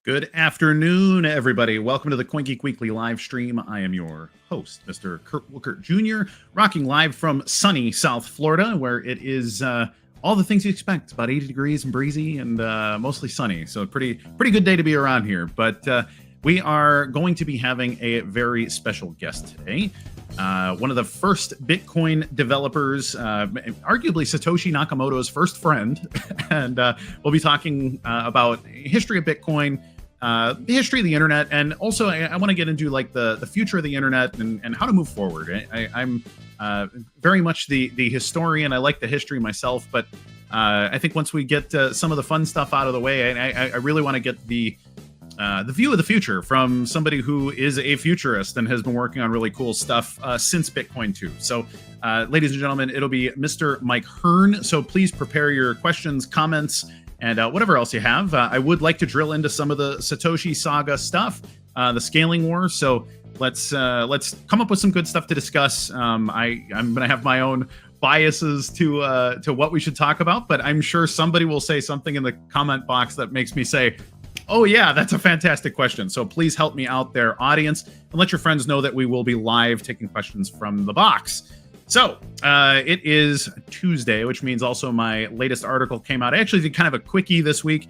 Good afternoon, everybody. Welcome to the COINGEEK Weekly live stream. I am your host, Mr. Kurt Wilkert Jr., rocking live from sunny South Florida, where it is all the things you expect. About 80 degrees and breezy and mostly sunny. So pretty good day to be around here. But we are going to be having a very special guest today. One of the first Bitcoin developers, arguably Satoshi Nakamoto's first friend. And we'll be talking about history of Bitcoin, the history of the internet, and also I want to get into like the future of the internet and how to move forward. I'm very much the historian. I like the history myself, but I think once we get some of the fun stuff out of the way, I really want to get the view of the future from somebody who is a futurist and has been working on really cool stuff since Bitcoin 2. So, ladies and gentlemen, it'll be Mr. Mike Hearn. So please prepare your questions, comments, and whatever else you have. I would like to drill into some of the Satoshi saga stuff, the scaling war. So let's come up with some good stuff to discuss. I'm going to have my own biases to what we should talk about, but I'm sure somebody will say something in the comment box that makes me say, oh yeah, that's a fantastic question. So please help me out there, audience, and let your friends know that we will be live taking questions from the box. So it is Tuesday, which means also my latest article came out. I actually did kind of a quickie this week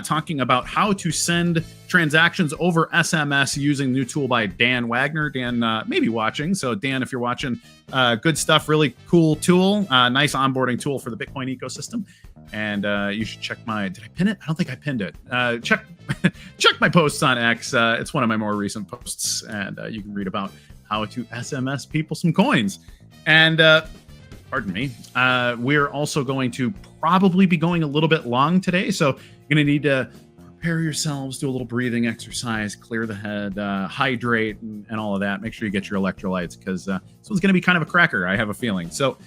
talking about how to send transactions over SMS using the new tool by Dan Wagner. Dan may be watching. So Dan, if you're watching, good stuff, really cool tool, nice onboarding tool for the Bitcoin ecosystem. And you should check did I pin it? I don't think I pinned it. Check my posts on X. It's one of my more recent posts. And you can read about how to SMS people some coins. And pardon me, we're also going to probably be going a little bit long today. So you're going to need to prepare yourselves, do a little breathing exercise, clear the head, hydrate, and all of that. Make sure you get your electrolytes because this one's going to be kind of a cracker, I have a feeling. So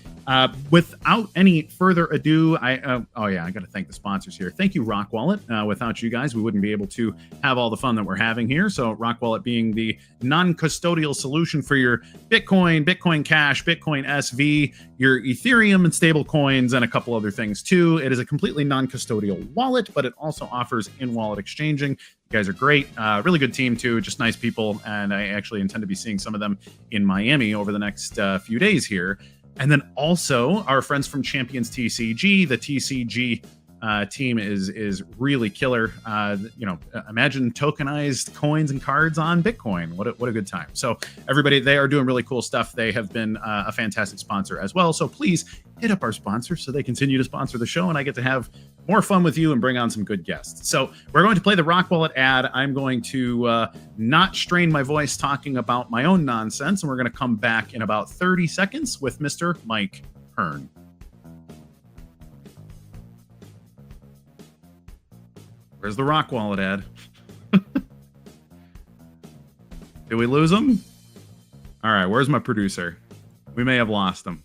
without any further ado, I got to thank the sponsors here. Thank you, Rock Wallet. Without you guys, we wouldn't be able to have all the fun that we're having here. So Rock Wallet being the non-custodial solution for your Bitcoin, Bitcoin Cash, Bitcoin SV, your Ethereum and stable coins, and a couple other things too. It is a completely non-custodial wallet, but it also offers in-wallet exchanging. You guys are great. Really good team too, just nice people. And I actually intend to be seeing some of them in Miami over the next few days here. And then also our friends from Champions TCG. The TCG team is really killer. Imagine tokenized coins and cards on Bitcoin. What a good time. So everybody, they are doing really cool stuff. They have been a fantastic sponsor as well. So please hit up our sponsors so they continue to sponsor the show and I get to have more fun with you and bring on some good guests. So we're going to play the Rock Wallet ad. I'm going to not strain my voice talking about my own nonsense, and we're going to come back in about 30 seconds with Mr. Mike Hearn. Where's the Rock Wallet ad? Did we lose him? All right, where's my producer? We may have lost him.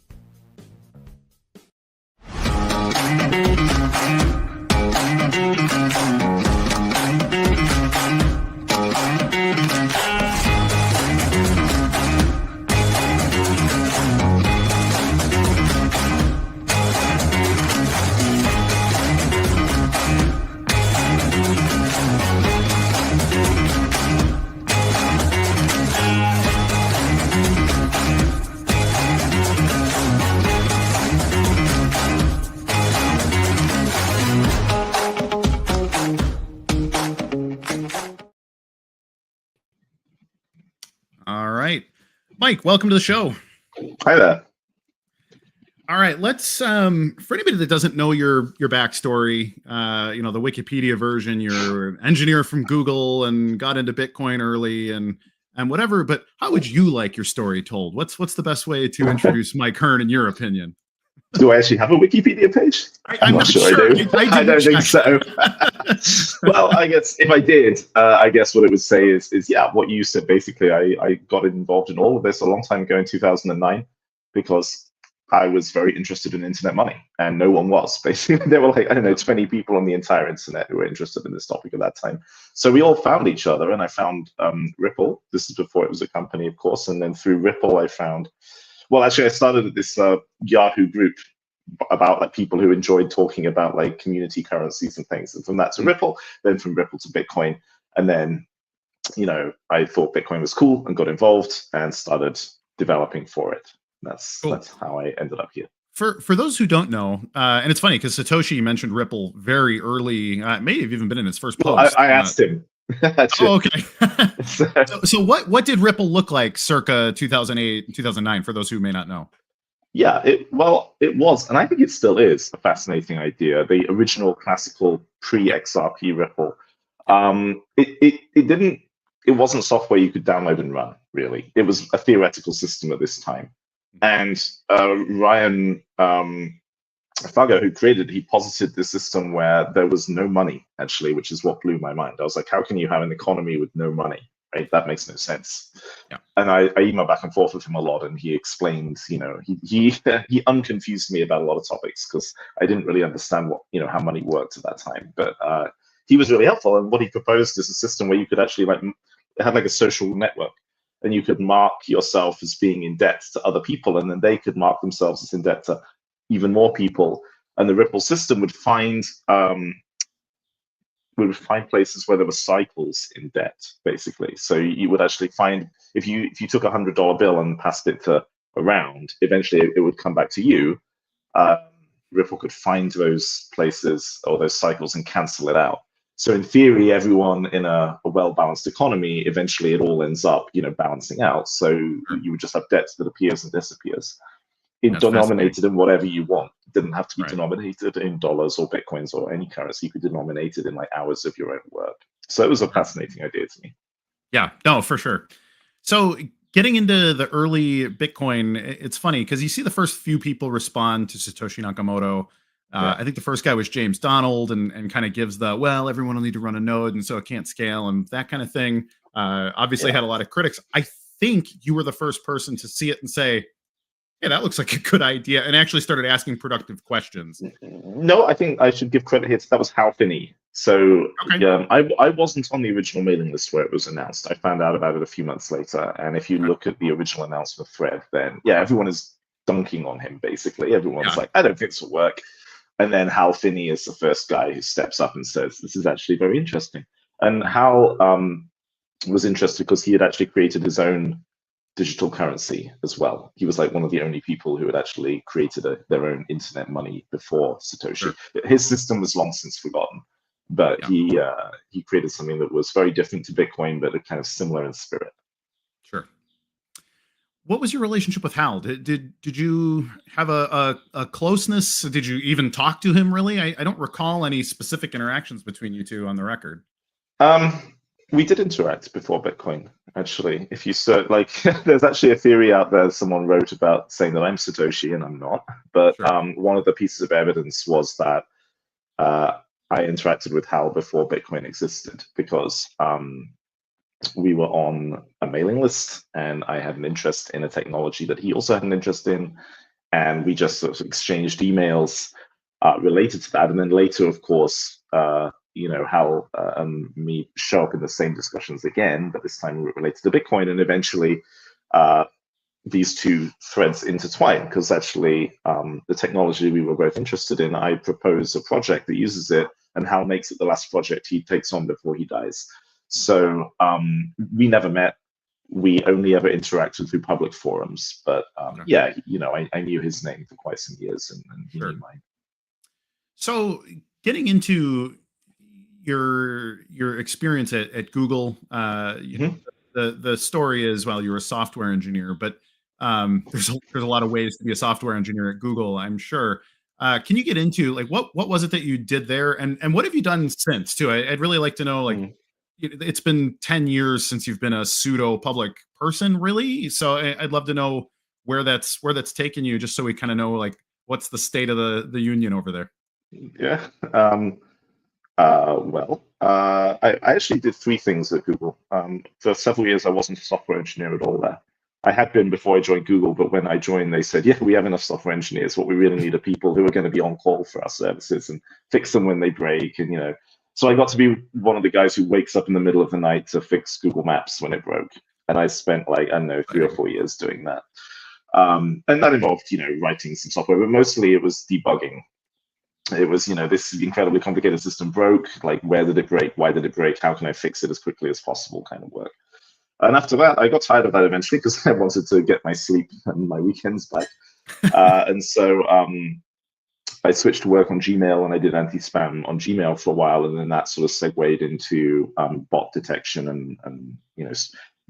Mike, welcome to the show. Hi there. All right, let's for anybody that doesn't know your backstory, the Wikipedia version, you're an engineer from Google and got into Bitcoin early and whatever, but how would you like your story told? What's the best way to introduce Mike Hearn in your opinion? Do I actually have a Wikipedia page? I'm not sure I do. I don't think so. Well, I guess if I did, I guess what it would say is what you said. Basically, I got involved in all of this a long time ago in 2009 because I was very interested in internet money, and no one was. Basically, there were 20 people on the entire internet who were interested in this topic at that time. So we all found each other, and I found Ripple. This is before it was a company, of course, and then through Ripple, I found. Well, actually, I started at this Yahoo group about people who enjoyed talking about community currencies and things. And from that to Ripple, then from Ripple to Bitcoin. And then, I thought Bitcoin was cool and got involved and started developing for it. That's how I ended up here. For those who don't know, and it's funny because Satoshi mentioned Ripple very early, may have even been in his first post. I asked him. Oh, okay. so what did Ripple look like circa 2008, 2009, for those who may not know? Yeah, it was, and I think it still is, a fascinating idea. The original classical pre-XRP Ripple. It wasn't software you could download and run, really. It was a theoretical system at this time. And Ryan Fago, who created it, he posited this system where there was no money, actually, which is what blew my mind. I was like, how can you have an economy with no money? Right? That makes no sense. Yeah. And I emailed back and forth with him a lot, and he explained, he unconfused me about a lot of topics because I didn't really understand how money worked at that time. But he was really helpful, and what he proposed is a system where you could actually have like a social network, and you could mark yourself as being in debt to other people, and then they could mark themselves as in debt to even more people, and the Ripple system would find places where there were cycles in debt, basically. So you would actually find, if you took $100 bill and passed it to around, eventually it would come back to you. Ripple could find those places or those cycles and cancel it out. So in theory, everyone in a well-balanced economy, eventually it all ends up, balancing out. So you would just have debt that appears and disappears. Denominated in whatever you want. It didn't have to be denominated in dollars or Bitcoins or any currency. You could denominate it in like hours of your own work. So it was a fascinating idea to me. Yeah, no, for sure. So getting into the early Bitcoin, it's funny because you see the first few people respond to Satoshi Nakamoto. I think the first guy was James Donald, and kind of gives everyone will need to run a node, and so it can't scale, and that kind of thing. Obviously had a lot of critics. I think you were the first person to see it and say, yeah, that looks like a good idea, and actually started asking productive questions. No, I think I should give credit here. That was Hal Finney. So I wasn't on the original mailing list where it was announced. I found out about it a few months later. And if you look at the original announcement thread, then everyone is dunking on him, basically. Everyone's like, I don't think this will work. And then Hal Finney is the first guy who steps up and says, this is actually very interesting. And Hal was interested because he had actually created his own digital currency as well. He was like one of the only people who had actually created their own internet money before Satoshi. His system was long since forgotten, but he created something that was very different to Bitcoin, but kind of similar in spirit. Sure. What was your relationship with Hal? Did you have a closeness? Did you even talk to him, really? I don't recall any specific interactions between you two on the record. We did interact before Bitcoin, actually. If you search, there's actually a theory out there someone wrote about saying that I'm Satoshi and I'm not. But one of the pieces of evidence was that I interacted with Hal before Bitcoin existed because we were on a mailing list and I had an interest in a technology that he also had an interest in. And we just sort of exchanged emails related to that. And then later, of course, Hal and me show up in the same discussions again, but this time related to Bitcoin. And eventually these two threads intertwine because actually the technology we were both interested in, I propose a project that uses it, and Hal makes it the last project he takes on before he dies. So we never met. We only ever interacted through public forums. But I knew his name for quite some years, and he knew mine. So getting into your experience at Google, the story is, well, you're a software engineer, but there's a lot of ways to be a software engineer at Google, I'm sure. Can you get into what was it that you did there, and what have you done since too? I'd really like to know. It's been 10 years since you've been a pseudo public person, really. So I'd love to know where that's taken you, just so we kind of know what's the state of the union over there. Yeah. I actually did three things at Google. For several years, I wasn't a software engineer at all there. I had been before I joined Google, but when I joined, they said, we have enough software engineers. What we really need are people who are going to be on call for our services and fix them when they break. And, so I got to be one of the guys who wakes up in the middle of the night to fix Google Maps when it broke. And I spent 3 or 4 years doing that. And that involved, writing some software, but mostly it was debugging. it was, this incredibly complicated system broke. Like, where did it break? Why did it break? How can I fix it as quickly as possible? Kind of work. And after that, I got tired of that eventually because I wanted to get my sleep and my weekends back. And so I switched to work on Gmail, and I did anti-spam on Gmail for a while, and then that sort of segued into bot detection. And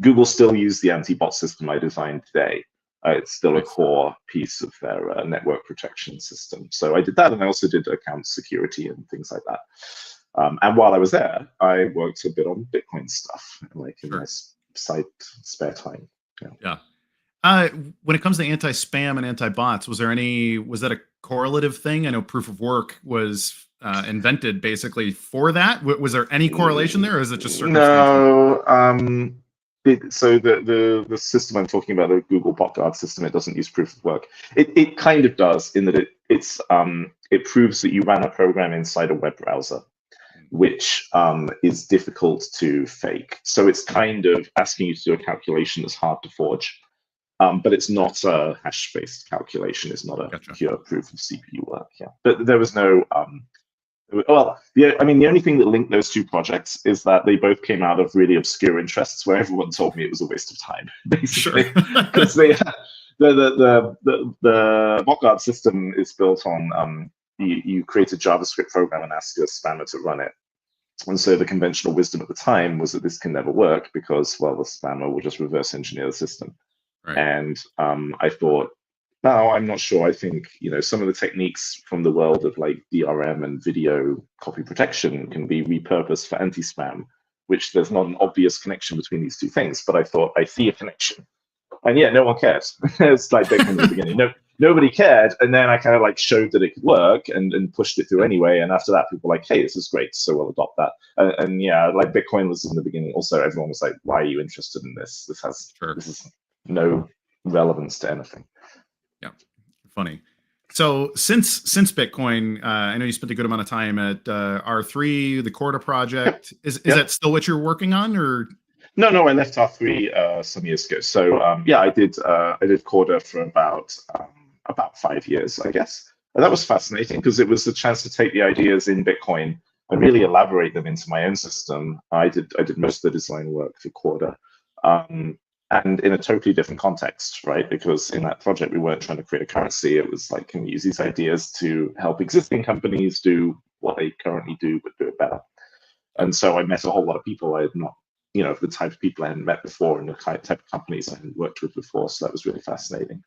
Google still use the anti-bot system I designed today. It's still a core piece of their network protection system. So I did that, and I also did account security and things like that. And while I was there, I worked a bit on Bitcoin stuff, like in my spare time. Yeah. When it comes to anti-spam and anti-bots, was that a correlative thing? I know proof of work was invented basically for that. Was there any correlation there, or is it just circumstantial? No. So the system I'm talking about, the Google Bot Guard system, it doesn't use proof of work. It kind of does, in that it proves that you ran a program inside a web browser, which is difficult to fake. So it's kind of asking you to do a calculation that's hard to forge. But it's not a hash-based calculation. It's not a pure proof of CPU work. Yeah, but there was no. Well, the only thing that linked those two projects is that they both came out of really obscure interests, where everyone told me it was a waste of time, basically, because the botguard system is built on you create a JavaScript program and ask your spammer to run it. And so the conventional wisdom at the time was that this can never work because, well, the spammer will just reverse engineer the system. Right. And I thought, no, I'm not sure. I think, some of the techniques from the world of like DRM and video copy protection can be repurposed for anti-spam, which there's not an obvious connection between these two things. But I thought, I see a connection. And yeah, no one cares. It's like Bitcoin in the beginning. Nobody cared. And then I kind of like showed that it could work and pushed it through anyway. And after that, people were like, hey, this is great. So we'll adopt that. And yeah, like Bitcoin was in the beginning. Also, everyone was like, why are you interested in this? This is no relevance to anything. Yeah, funny. So since Bitcoin, I know you spent a good amount of time at R3, the Corda project. Is that still what you're working on, or? No, I left R3 some years ago. So I did Corda for about 5 years, I guess. And that was fascinating because it was the chance to take the ideas in Bitcoin and really elaborate them into my own system. I did most of the design work for Corda. And in a totally different context, right? Because in that project, we weren't trying to create a currency. It was like, can we use these ideas to help existing companies do what they currently do, but do it better? And so I met a whole lot of people I had not, the type of people I hadn't met before and the type of companies I hadn't worked with before. So that was really fascinating.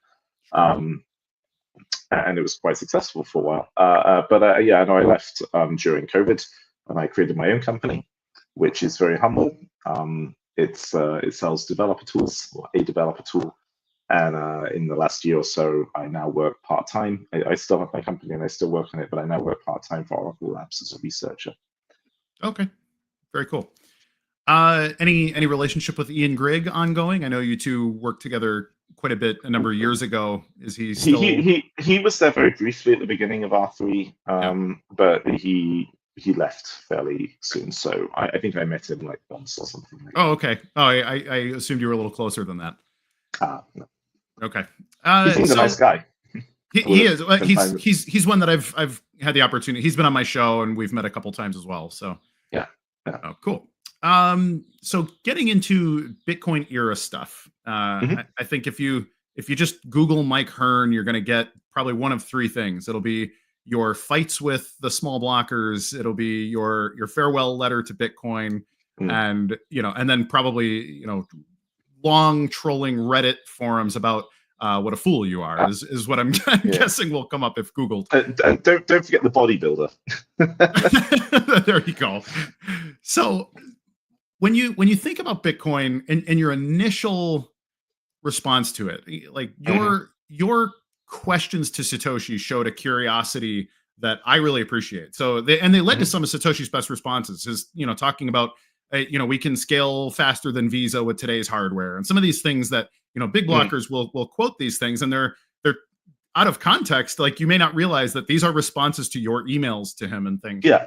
And it was quite successful for a while. I left during COVID, and I created my own company, which is very humble. It sells developer tools, or a developer tool. And in the last year or so, I now work part-time. I still have my company and I still work on it, but I now work part-time for Oracle Labs as a researcher. Okay, very cool. Any relationship with Ian Grigg ongoing? I know you two worked together quite a bit a number of years ago. Is he still? He was there very briefly at the beginning of R3, but he left fairly soon. So I think I met him like once or something. Like that. Okay. Oh, I assumed you were a little closer than that. No. Okay. He seems a nice guy. He is. He's one that I've had the opportunity. He's been on my show and we've met a couple times as well. So yeah. Oh, cool. So getting into Bitcoin era stuff, I think if you just Google Mike Hearn, you're going to get probably one of three things. It'll be your fights with the small blockers. It'll be your farewell letter to Bitcoin, and then probably long trolling Reddit forums about what a fool you are is what I'm guessing will come up if Googled. Don't forget the bodybuilder. There you go. So when you think about Bitcoin and your initial response to it, like your questions to Satoshi showed a curiosity that I really appreciate. So they led to some of Satoshi's best responses. Is talking about we can scale faster than Visa with today's hardware, and some of these things that big blockers will quote these things, and they're out of context. Like you may not realize that these are responses to your emails to him and things. Yeah.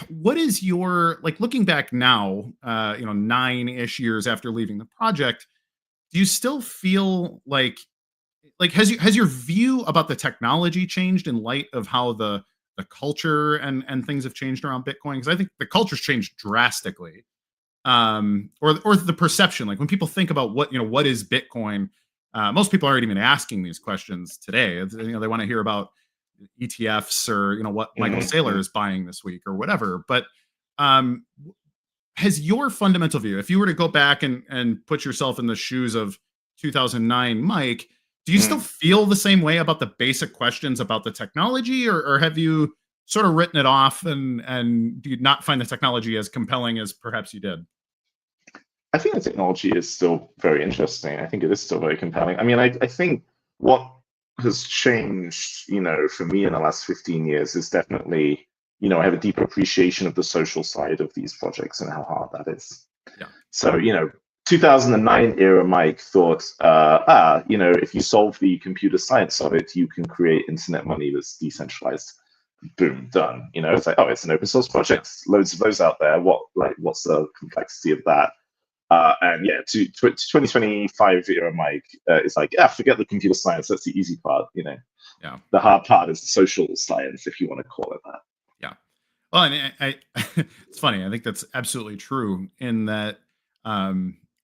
What is your looking back now? 9-ish years after leaving the project, do you still feel like like has your view about the technology changed in light of how the culture and things have changed around Bitcoin? Because I think the culture's changed drastically. Or the perception, like when people think about what is Bitcoin, most people aren't even asking these questions today. They want to hear about ETFs or what Michael Saylor is buying this week or whatever. But um, has your fundamental view, if you were to go back and put yourself in the shoes of 2009 Mike, do you still feel the same way about the basic questions about the technology, or have you sort of written it off, and do you not find the technology as compelling as perhaps you did? I think the technology is still very interesting. I think it is still very compelling. I mean, I think what has changed, for me in the last 15 years is definitely, I have a deeper appreciation of the social side of these projects and how hard that is. Yeah. So, 2009 era Mike thought, if you solve the computer science of it, you can create internet money that's decentralized. Boom, done. It's like, oh, it's an open source project, loads of those out there. What's the complexity of that? And yeah, to 2025 era Mike is like, forget the computer science. That's the easy part. Yeah. The hard part is the social science, if you want to call it that. Yeah. Well, and it's funny. I think that's absolutely true in that.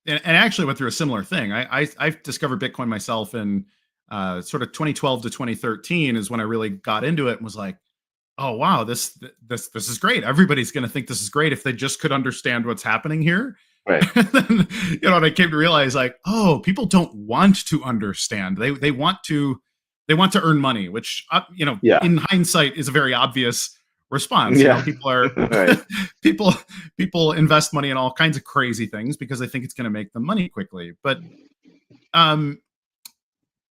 And I actually went through a similar thing. I've discovered Bitcoin myself in sort of 2012 to 2013 is when I really got into it and was like, oh wow, this is great. Everybody's going to think this is great if they just could understand what's happening here. Right. And then, and I came to realize, like, oh, people don't want to understand. They want to earn money, which in hindsight is a very obvious response. Yeah. People are right. people invest money in all kinds of crazy things because they think it's going to make them money quickly. But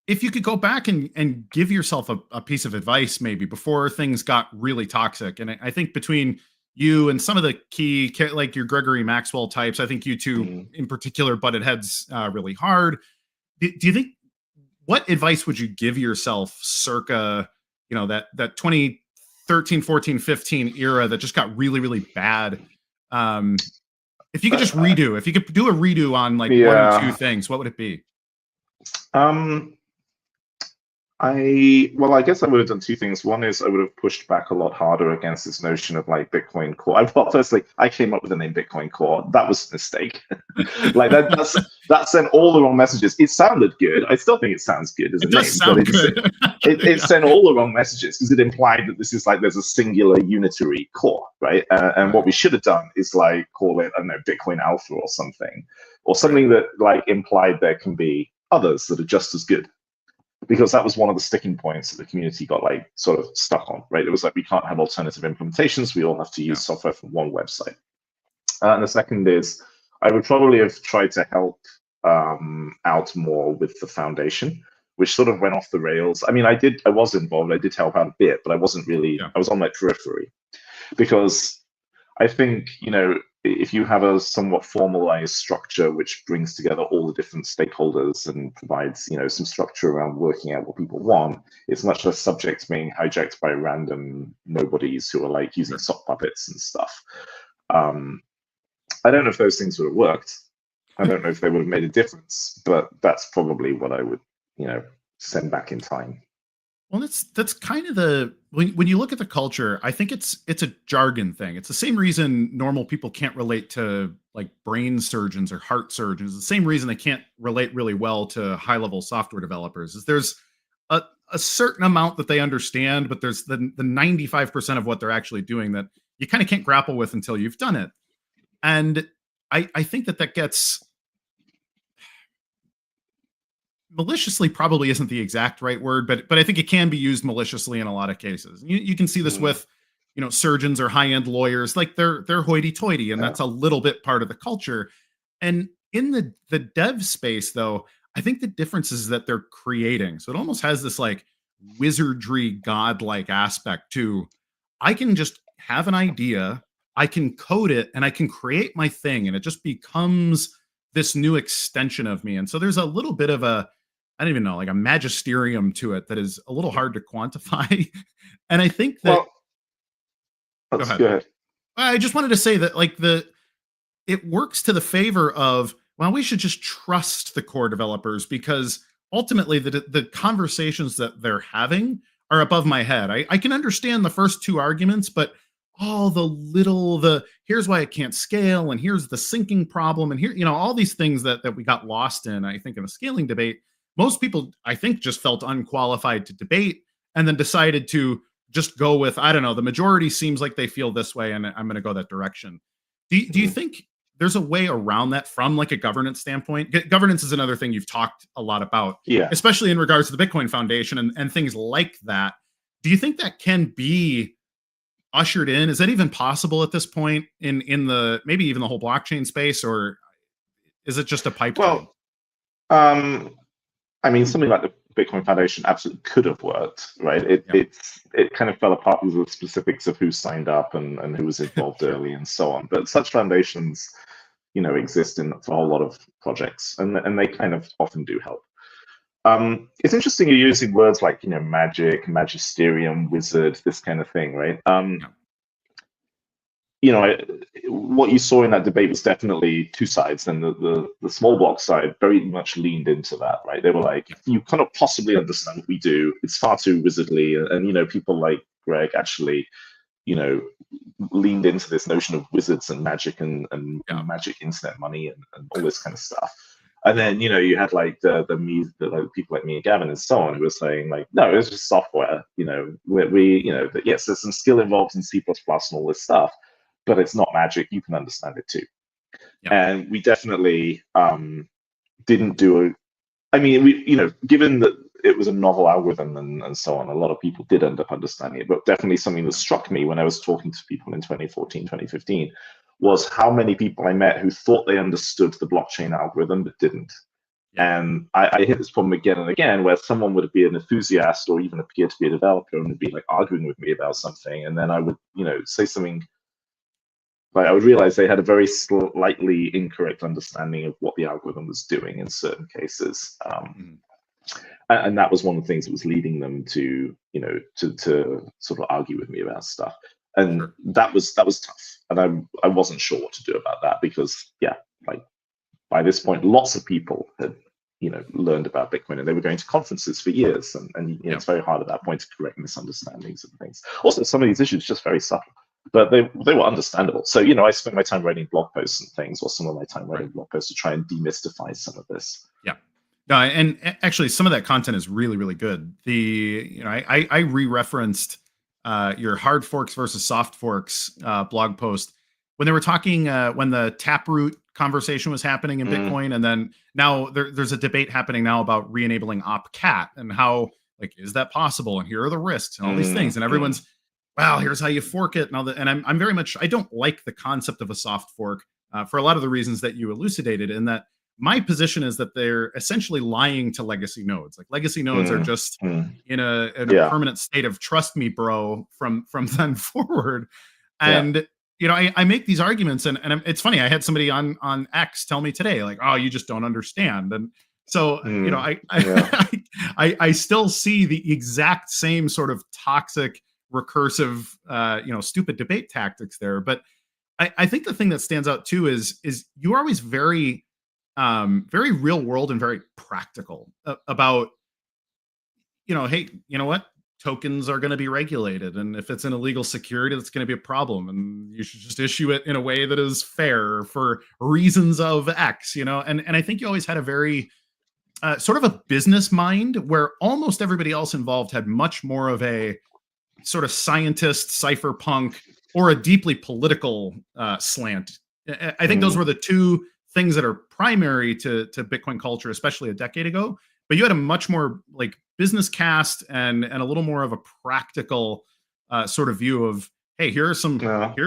if you could go back and give yourself a piece of advice, maybe before things got really toxic, and I think between you and some of the key, like your Gregory Maxwell types, I think you two in particular butted heads really hard. Do you think, what advice would you give yourself circa, that 2013, 14, 15 era that just got really, really bad? If you could just if you could do a redo on like one or two things, what would it be? I guess I would have done two things. One is I would have pushed back a lot harder against this notion of like Bitcoin Core. Well, firstly, I came up with the name Bitcoin Core. That was a mistake. Like that sent all the wrong messages. It sounded good. I still think it sounds good as a name, but it sent all the wrong messages because it implied that this is like there's a singular unitary core, right? And what we should have done is like call it, I don't know, Bitcoin Alpha or something that like implied there can be others that are just as good. Because that was one of the sticking points that the community got like sort of stuck on, right? It was like, we can't have alternative implementations. We all have to use software from one website. And the second is, I would probably have tried to help out more with the foundation, which sort of went off the rails. I mean, I was involved. I did help out a bit, but I wasn't really, I was on my periphery. Because I think, if you have a somewhat formalized structure which brings together all the different stakeholders and provides, some structure around working out what people want, it's much less subject to being hijacked by random nobodies who are like using sock puppets and stuff. I don't know if those things would have worked. I don't know if they would have made a difference, but that's probably what I would, send back in time. Well, that's kind of when you look at the culture, I think it's a jargon thing. It's the same reason normal people can't relate to like brain surgeons or heart surgeons. The same reason they can't relate really well to high level software developers is there's a certain amount that they understand, but there's the 95% of what they're actually doing that you kind of can't grapple with until you've done it. And I think that gets maliciously, probably isn't the exact right word, but I think it can be used maliciously in a lot of cases. You can see this with, surgeons or high-end lawyers, like they're hoity-toity, and that's a little bit part of the culture. And in the dev space, though, I think the difference is that they're creating. So it almost has this like wizardry, godlike aspect to, I can just have an idea, I can code it, and I can create my thing, and it just becomes this new extension of me. And so there's a little bit of I don't even know, like a magisterium to it that is a little hard to quantify. And I think that. Well, go ahead. I just wanted to say that like it works to the favor of, well, we should just trust the core developers because ultimately the conversations that they're having are above my head. I can understand the first two arguments, but all the here's why it can't scale, and here's the sinking problem, and here, all these things that we got lost in, I think, in the scaling debate. Most people, I think, just felt unqualified to debate and then decided to just go with, I don't know, the majority seems like they feel this way, and I'm going to go that direction. Do you think there's a way around that from like a governance standpoint? Governance is another thing you've talked a lot about, especially in regards to the Bitcoin Foundation and things like that. Do you think that can be ushered in? Is that even possible at this point in the maybe even the whole blockchain space, or is it just a pipe dream? Well, I mean, something like the Bitcoin Foundation absolutely could have worked, right? It kind of fell apart with the specifics of who signed up and who was involved early and so on. But such foundations, exist for a whole lot of projects, and they kind of often do help. It's interesting you're using words like, magic, magisterium, wizard, this kind of thing, right? What you saw in that debate was definitely two sides, and the small block side very much leaned into that, right? They were like, you cannot possibly understand what we do. It's far too wizardly. And people like Greg actually, leaned into this notion of wizards and magic and magic internet money and all this kind of stuff. And then, you had like the people like me and Gavin and so on who were saying like, no, it's just software. Yes, there's some skill involved in C++ and all this stuff, but it's not magic. You can understand it too. And we definitely didn't do it. I mean, given that it was a novel algorithm and so on, a lot of people did end up understanding it. But definitely something that struck me when I was talking to people in 2014, 2015, was how many people I met who thought they understood the blockchain algorithm but didn't. And I hit this problem again and again, where someone would be an enthusiast or even appear to be a developer and would be like arguing with me about something, and then I would, say something. Like, I would realize they had a very slightly incorrect understanding of what the algorithm was doing in certain cases, and that was one of the things that was leading them to, to sort of argue with me about stuff. And that was tough, and I wasn't sure what to do about that, because like by this point, lots of people had learned about Bitcoin, and they were going to conferences for years, and it's very hard at that point to correct misunderstandings and things. Also, some of these issues are just very subtle, but they were understandable. So I spent my time writing blog posts and things, or some of my time writing blog posts to try and demystify some of this. No, and actually, some of that content is really, really good. I re-referenced your hard forks versus soft forks blog post when they were talking when the Taproot conversation was happening in Bitcoin, and then now there's a debate happening now about re-enabling OpCat and how, like, is that possible? And here are the risks and all these things, and everyone's, wow, here's how you fork it and all that. And I'm very much, I don't like the concept of a soft fork for a lot of the reasons that you elucidated, in that my position is that they're essentially lying to legacy nodes. Like, legacy nodes are just in a permanent state of trust me, bro, from then forward. And I make these arguments, and it's funny. I had somebody on X tell me today, like, oh, you just don't understand. And so I still see the exact same sort of toxic, recursive, stupid debate tactics there. But I think the thing that stands out too is you're always very real world and very practical about, hey, you know what? Tokens are going to be regulated, and if it's an illegal security, that's going to be a problem, and you should just issue it in a way that is fair for reasons of X, and I think you always had a very sort of a business mind, where almost everybody else involved had much more of a sort of scientist, cypherpunk, or a deeply political slant. I think those were the two things that are primary to Bitcoin culture, especially a decade ago. But you had a much more like business cast and a little more of a practical sort of view of, hey, here are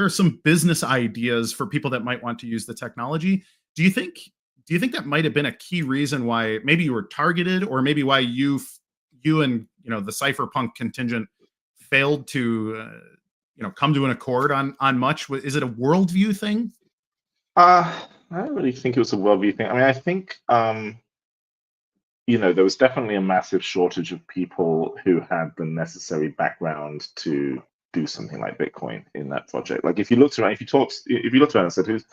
some business ideas for people that might want to use the technology. Do you think that might have been a key reason why maybe you were targeted, or maybe why you and the cypherpunk contingent failed to come to an accord on much? Is it a worldview thing? I don't really think it was a worldview thing. I mean, I think there was definitely a massive shortage of people who had the necessary background to do something like Bitcoin in that project. Like, if you looked around, if you looked around and said, who's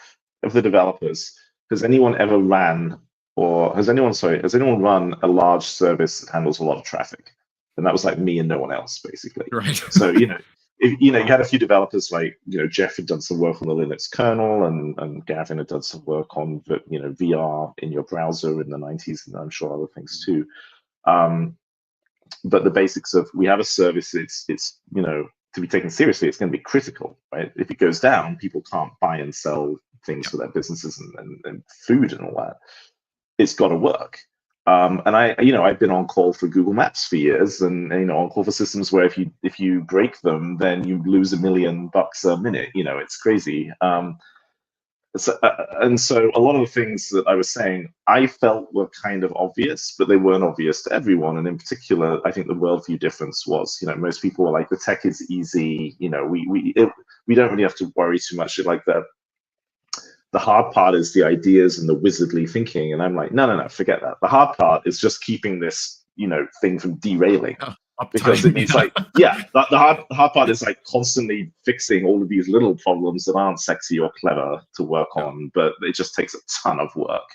of the developers, has anyone ever ran or has anyone run a large service that handles a lot of traffic? And that was like me and no one else, basically. Right. So, you had a few developers like, Jeff had done some work on the Linux kernel, and Gavin had done some work on, VR in your browser in the 90s, and I'm sure other things too. But the basics of, we have a service, it's to be taken seriously, it's going to be critical, right? If it goes down, people can't buy and sell things for their businesses and food and all that. It's got to work. And I've been on call for Google Maps for years, and on call for systems where if you break them, then you lose $1 million a minute. It's crazy. And so a lot of the things that I was saying, I felt were kind of obvious, but they weren't obvious to everyone. And in particular, I think the worldview difference was, most people were like, the tech is easy. We don't really have to worry too much. Like the hard part is the ideas and the wizardly thinking. And I'm like, no, forget that. The hard part is just keeping this, thing from derailing. Because it means the hard part is like constantly fixing all of these little problems that aren't sexy or clever to work on, but it just takes a ton of work.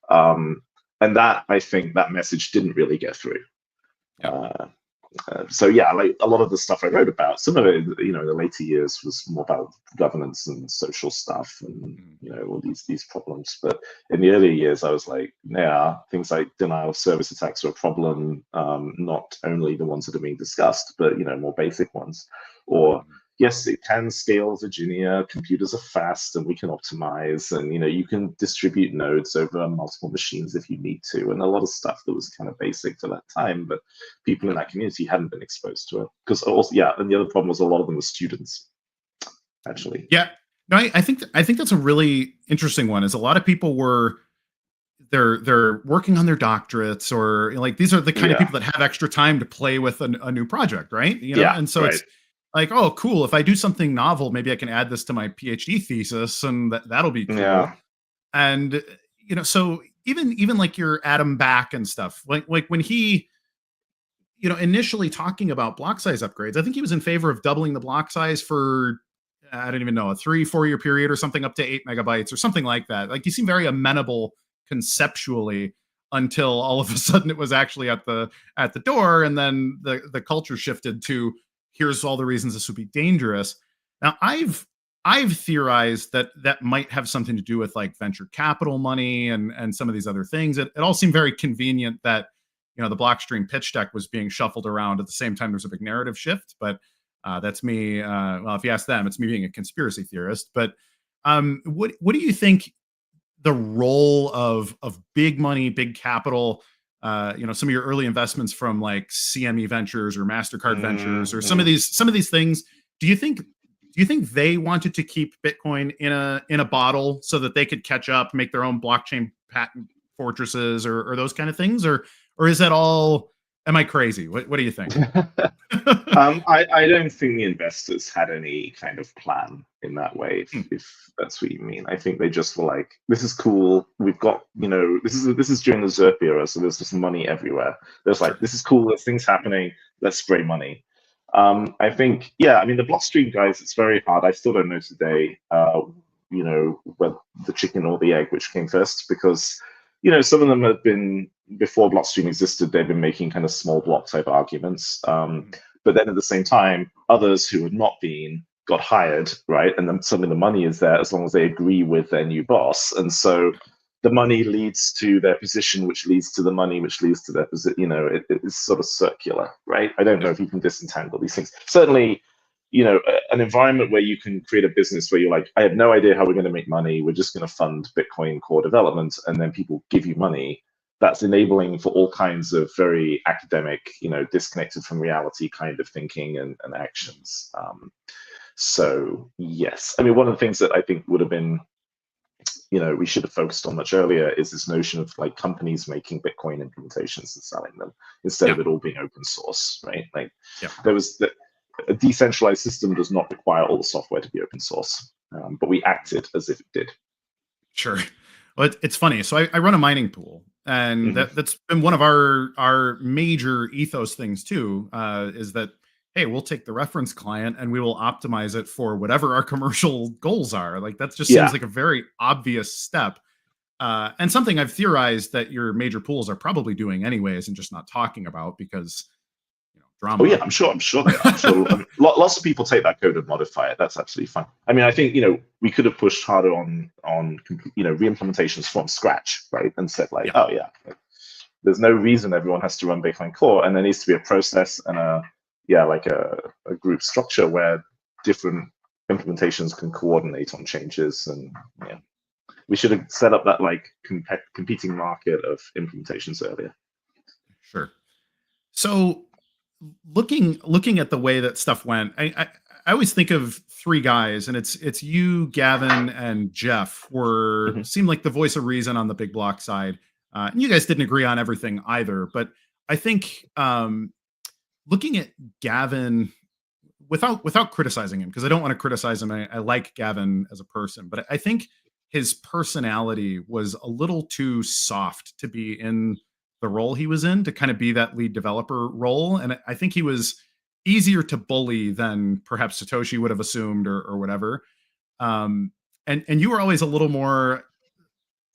And that, I think, that message didn't really get through. So like a lot of the stuff I wrote about, some of it, in the later years was more about governance and social stuff and all these problems. But in the earlier years, I was like, things like denial of service attacks are a problem, not only the ones that are being discussed, but more basic ones. Or yes, it can scale Virginia. Computers are fast, and we can optimize, and you can distribute nodes over multiple machines if you need to, and a lot of stuff that was kind of basic for that time, but people in that community hadn't been exposed to it. Because also, and the other problem was a lot of them were students, actually. Yeah, no, I think that's a really interesting one. Is a lot of people were they're working on their doctorates, or like these are the kind of people that have extra time to play with a new project, right? And so it's like, oh, cool. If I do something novel, maybe I can add this to my PhD thesis, and that'll be cool. Yeah. And so even like your Adam Back and stuff, like when he, initially talking about block size upgrades, I think he was in favor of doubling the block size for, I don't even know, a 3-4 year period or something, up to 8 megabytes or something like that. Like, he seemed very amenable conceptually until all of a sudden it was actually at the door, and then the culture shifted to, here's all the reasons this would be dangerous. Now, I've theorized that might have something to do with like venture capital money and some of these other things. It all seemed very convenient that the Blockstream pitch deck was being shuffled around at the same time there's a big narrative shift. But that's me. Well, if you ask them, it's me being a conspiracy theorist. But what do you think the role of big money, big capital, some of your early investments from like CME Ventures or MasterCard Ventures, or some of these things, do you think they wanted to keep Bitcoin in a bottle so that they could catch up, make their own blockchain patent fortresses, or those kind of things, or is that all? Am I crazy? What do you think? I don't think the investors had any kind of plan in that way, if that's what you mean. I think they just were like, this is cool. We've got, this is during the ZERP era, so there's just money everywhere. There's like, this is cool, there's things happening, let's spray money. I think, the Blockstream guys, it's very hard. I still don't know today, whether the chicken or the egg, which came first, because, some of them have been, before Blockstream existed, they've been making kind of small block type arguments. But then at the same time, others who had not been got hired, right? And then suddenly the money is there as long as they agree with their new boss. And so the money leads to their position, which leads to the money, which leads to their position. It's sort of circular, right? I don't know if you can disentangle these things. Certainly, an environment where you can create a business where you're like, I have no idea how we're going to make money. We're just going to fund Bitcoin core development, and then people give you money. That's enabling for all kinds of very academic, disconnected from reality kind of thinking and actions. So yes, one of the things that I think would have been, we should have focused on much earlier is this notion of like companies making Bitcoin implementations and selling them instead of it all being open source, right? Like there was a decentralized system does not require all the software to be open source, but we acted as if it did. Sure. Well, it's funny. So I run a mining pool, and that's been one of our major ethos things too, is that, hey, we'll take the reference client and we will optimize it for whatever our commercial goals are. Like, that just seems like a very obvious step. and something I've theorized that your major pools are probably doing anyways and just not talking about because drama. Oh yeah, I'm sure they are. I'm sure lots of people take that code and modify it. That's absolutely fine. I mean, I think we could have pushed harder on re-implementations from scratch, right? And said like, oh yeah, there's no reason everyone has to run Bitcoin Core, and there needs to be a process and a group structure where different implementations can coordinate on changes. And we should have set up that like competing market of implementations earlier. Sure. So looking at the way that stuff went, I always think of three guys, and it's you, Gavin, and Jeff seem like the voice of reason on the big block side. And you guys didn't agree on everything either, but I think looking at Gavin without criticizing him, because I don't want to criticize him. I like Gavin as a person, but I think his personality was a little too soft to be in the role he was in, to kind of be that lead developer role. And I think he was easier to bully than perhaps Satoshi would have assumed or whatever. And you were always a little more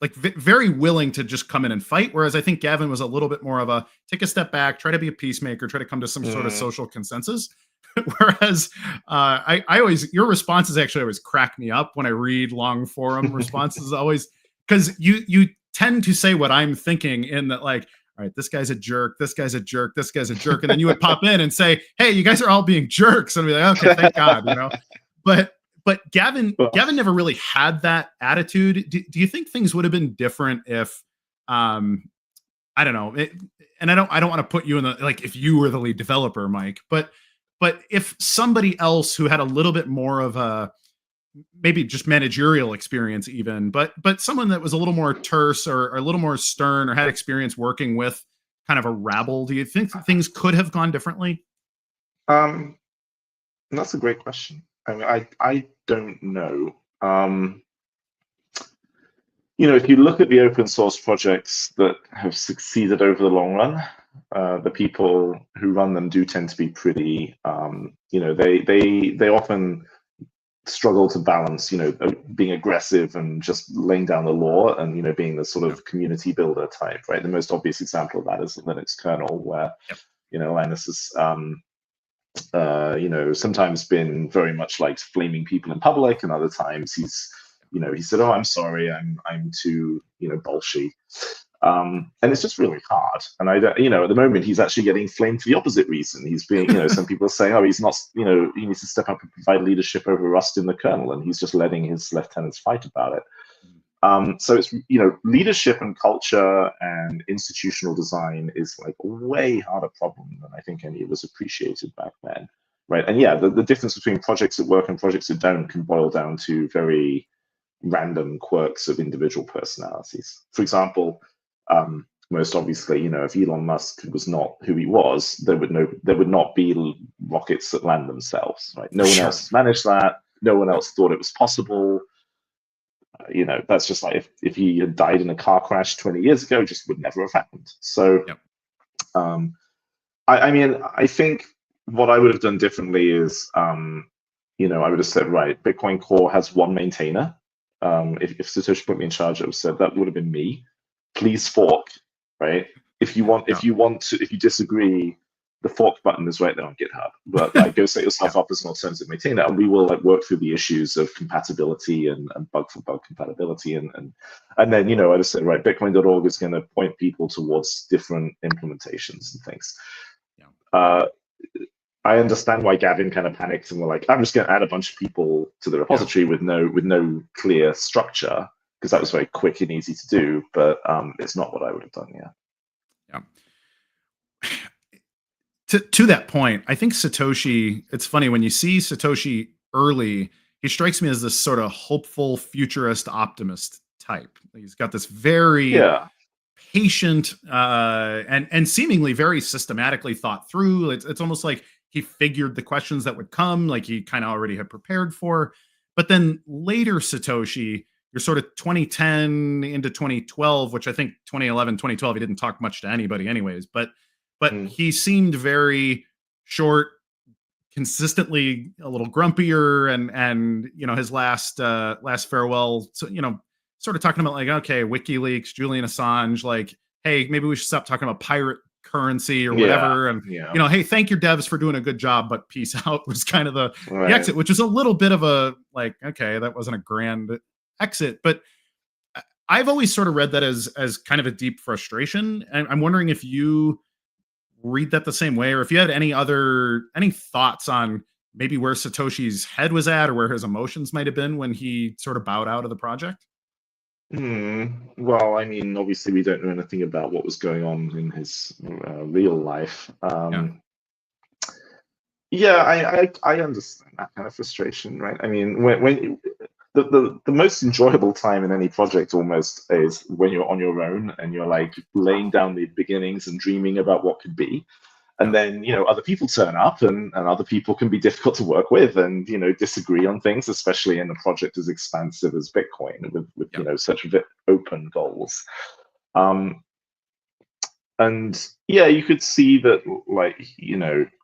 like very willing to just come in and fight. Whereas I think Gavin was a little bit more of a take a step back, try to be a peacemaker, try to come to some sort of social consensus. Whereas I always, your responses actually always crack me up when I read long forum responses, always, because you tend to say what I'm thinking in that, like, all right, this guy's a jerk, this guy's a jerk, this guy's a jerk. And then you would pop in and say, hey, you guys are all being jerks. And I'd be like, okay, thank God, But Gavin never really had that attitude. Do you think things would have been different if, I don't know, and I don't want to put you in the, like, if you were the lead developer, Mike, but if somebody else who had a little bit more of a, maybe just managerial experience even, but someone that was a little more terse or a little more stern or had experience working with kind of a rabble, do you think things could have gone differently? That's a great question. I mean, I don't know. If you look at the open source projects that have succeeded over the long run, the people who run them do tend to be pretty, they often struggle to balance, being aggressive and just laying down the law and, being the sort of community builder type, right? The most obvious example of that is the Linux kernel, where, Linus is, sometimes been very much like flaming people in public, and other times he said, "Oh, I'm sorry, I'm too, bolshy," and it's just really hard. And I don't, at the moment he's actually getting flamed for the opposite reason. He's being, some people are saying, "Oh, he's not, he needs to step up and provide leadership over rust in the kernel," and he's just letting his lieutenants fight about it. So it's, leadership and culture and institutional design is like a way harder problem than I think any of us appreciated back then, right? And yeah, the difference between projects that work and projects that don't can boil down to very random quirks of individual personalities. For example, most obviously, if Elon Musk was not who he was, there would not be rockets that land themselves, right? No one else managed that. No one else thought it was possible. That's just like if he had died in a car crash 20 years ago, it just would never have happened. So, I mean, I think what I would have done differently is, I would have said, right, Bitcoin Core has one maintainer. If Satoshi put me in charge, I would have said that would have been me. Please fork, right? If you disagree, the fork button is right there on GitHub. But like, go set yourself up as an alternative maintainer, and we will work through the issues of compatibility and bug for bug compatibility, and then I just said, right, Bitcoin.org is going to point people towards different implementations and things. I understand why Gavin kind of panicked and were like, I'm just going to add a bunch of people to the repository with no clear structure, because that was very quick and easy to do. But it's not what I would have done. Yeah. To that point, I think Satoshi, it's funny when you see Satoshi early, he strikes me as this sort of hopeful, futurist, optimist type. He's got this very patient and seemingly very systematically thought through. It's almost like he figured the questions that would come, like he kind of already had prepared for. But then later Satoshi, you're sort of 2010 into 2012, which I think 2011, 2012, he didn't talk much to anybody anyways, but he seemed very short, consistently a little grumpier, and his last farewell, so sort of talking about like, okay, WikiLeaks, Julian Assange, like, hey, maybe we should stop talking about pirate currency or whatever. And, hey, thank your devs for doing a good job, but peace out was kind of the exit, which is a little bit of a like, okay, that wasn't a grand exit. But I've always sort of read that as kind of a deep frustration. And I'm wondering if you read that the same way, or if you had any thoughts on maybe where Satoshi's head was at or where his emotions might have been when he sort of bowed out of the project. Well, I mean, obviously we don't know anything about what was going on in his real life. I understand that kind of frustration, right? I mean, when the most enjoyable time in any project almost is when you're on your own and you're like laying down the beginnings and dreaming about what could be. And then, other people turn up and other people can be difficult to work with and, disagree on things, especially in a project as expansive as Bitcoin with such open goals. And yeah, you could see that, like,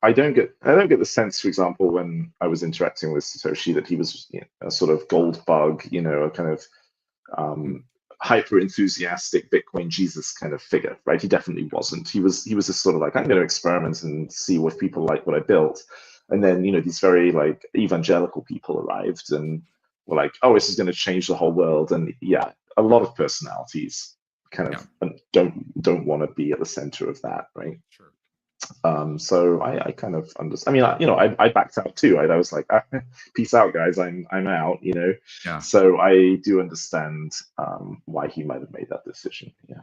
I don't get the sense, for example, when I was interacting with Satoshi, that he was a sort of gold bug, a kind of hyper enthusiastic Bitcoin Jesus kind of figure, right? He definitely wasn't. He was just sort of like, I'm going to experiment and see if people like what I built. And then, these very like evangelical people arrived and were like, oh, this is going to change the whole world. And yeah, a lot of personalities kind of don't want to be at the center of that, right? Sure. So I kind of understand. I mean, I backed out too. I was like, peace out, guys. I'm out. Yeah. So I do understand why he might have made that decision. Yeah.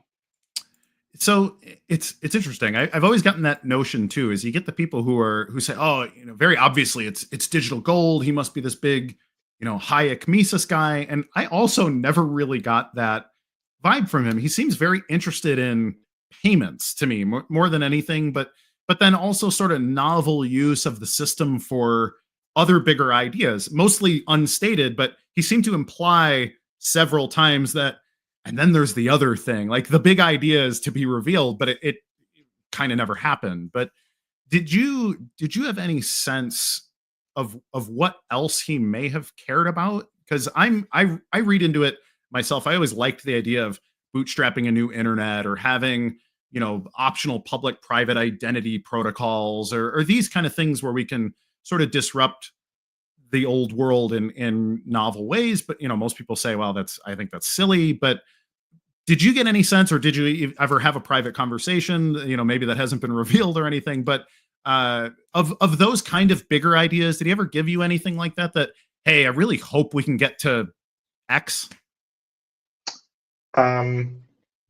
So it's interesting. I've always gotten that notion too. Is you get the people who say, oh, very obviously it's digital gold. He must be this big, Hayek Mises guy. And I also never really got that vibe from him. He seems very interested in payments to me more than anything, but then also sort of novel use of the system for other bigger ideas, mostly unstated, but he seemed to imply several times that, and then there's the other thing, like the big idea is to be revealed, but it kind of never happened. But did you have any sense of what else he may have cared about? Because I read into it myself. I always liked the idea of bootstrapping a new internet or having, optional public-private identity protocols or these kind of things where we can sort of disrupt the old world in novel ways. But, most people say, well, I think that's silly. But did you get any sense, or did you ever have a private conversation, maybe that hasn't been revealed or anything, but of those kind of bigger ideas, did he ever give you anything like that, hey, I really hope we can get to X?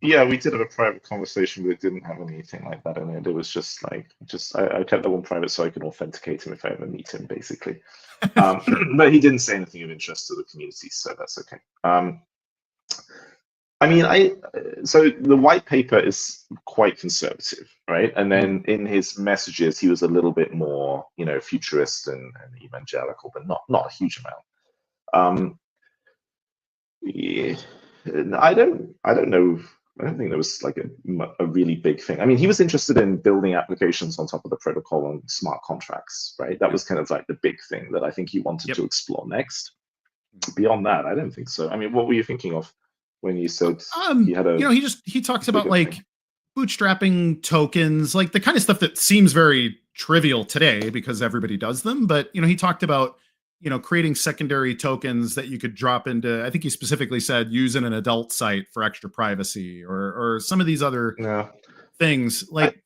Yeah, we did have a private conversation, but it didn't have anything like that in it. It was just like, I kept that one private so I could authenticate him if I ever meet him, basically. But he didn't say anything of interest to the community, so that's okay. I mean, so the white paper is quite conservative, right? And then in his messages, he was a little bit more, futurist and evangelical, but not a huge amount. Yeah, I don't know. I don't think there was like a really big thing. I mean, he was interested in building applications on top of the protocol and smart contracts, right? That was kind of like the big thing that I think he wanted to explore next. Beyond that, I don't think so. I mean, what were you thinking of when you said he had a? He talks about like bootstrapping tokens, like the kind of stuff that seems very trivial today because everybody does them. But he talked about creating secondary tokens that you could drop into, I think he specifically said, use in an adult site for extra privacy or some of these other things. Like,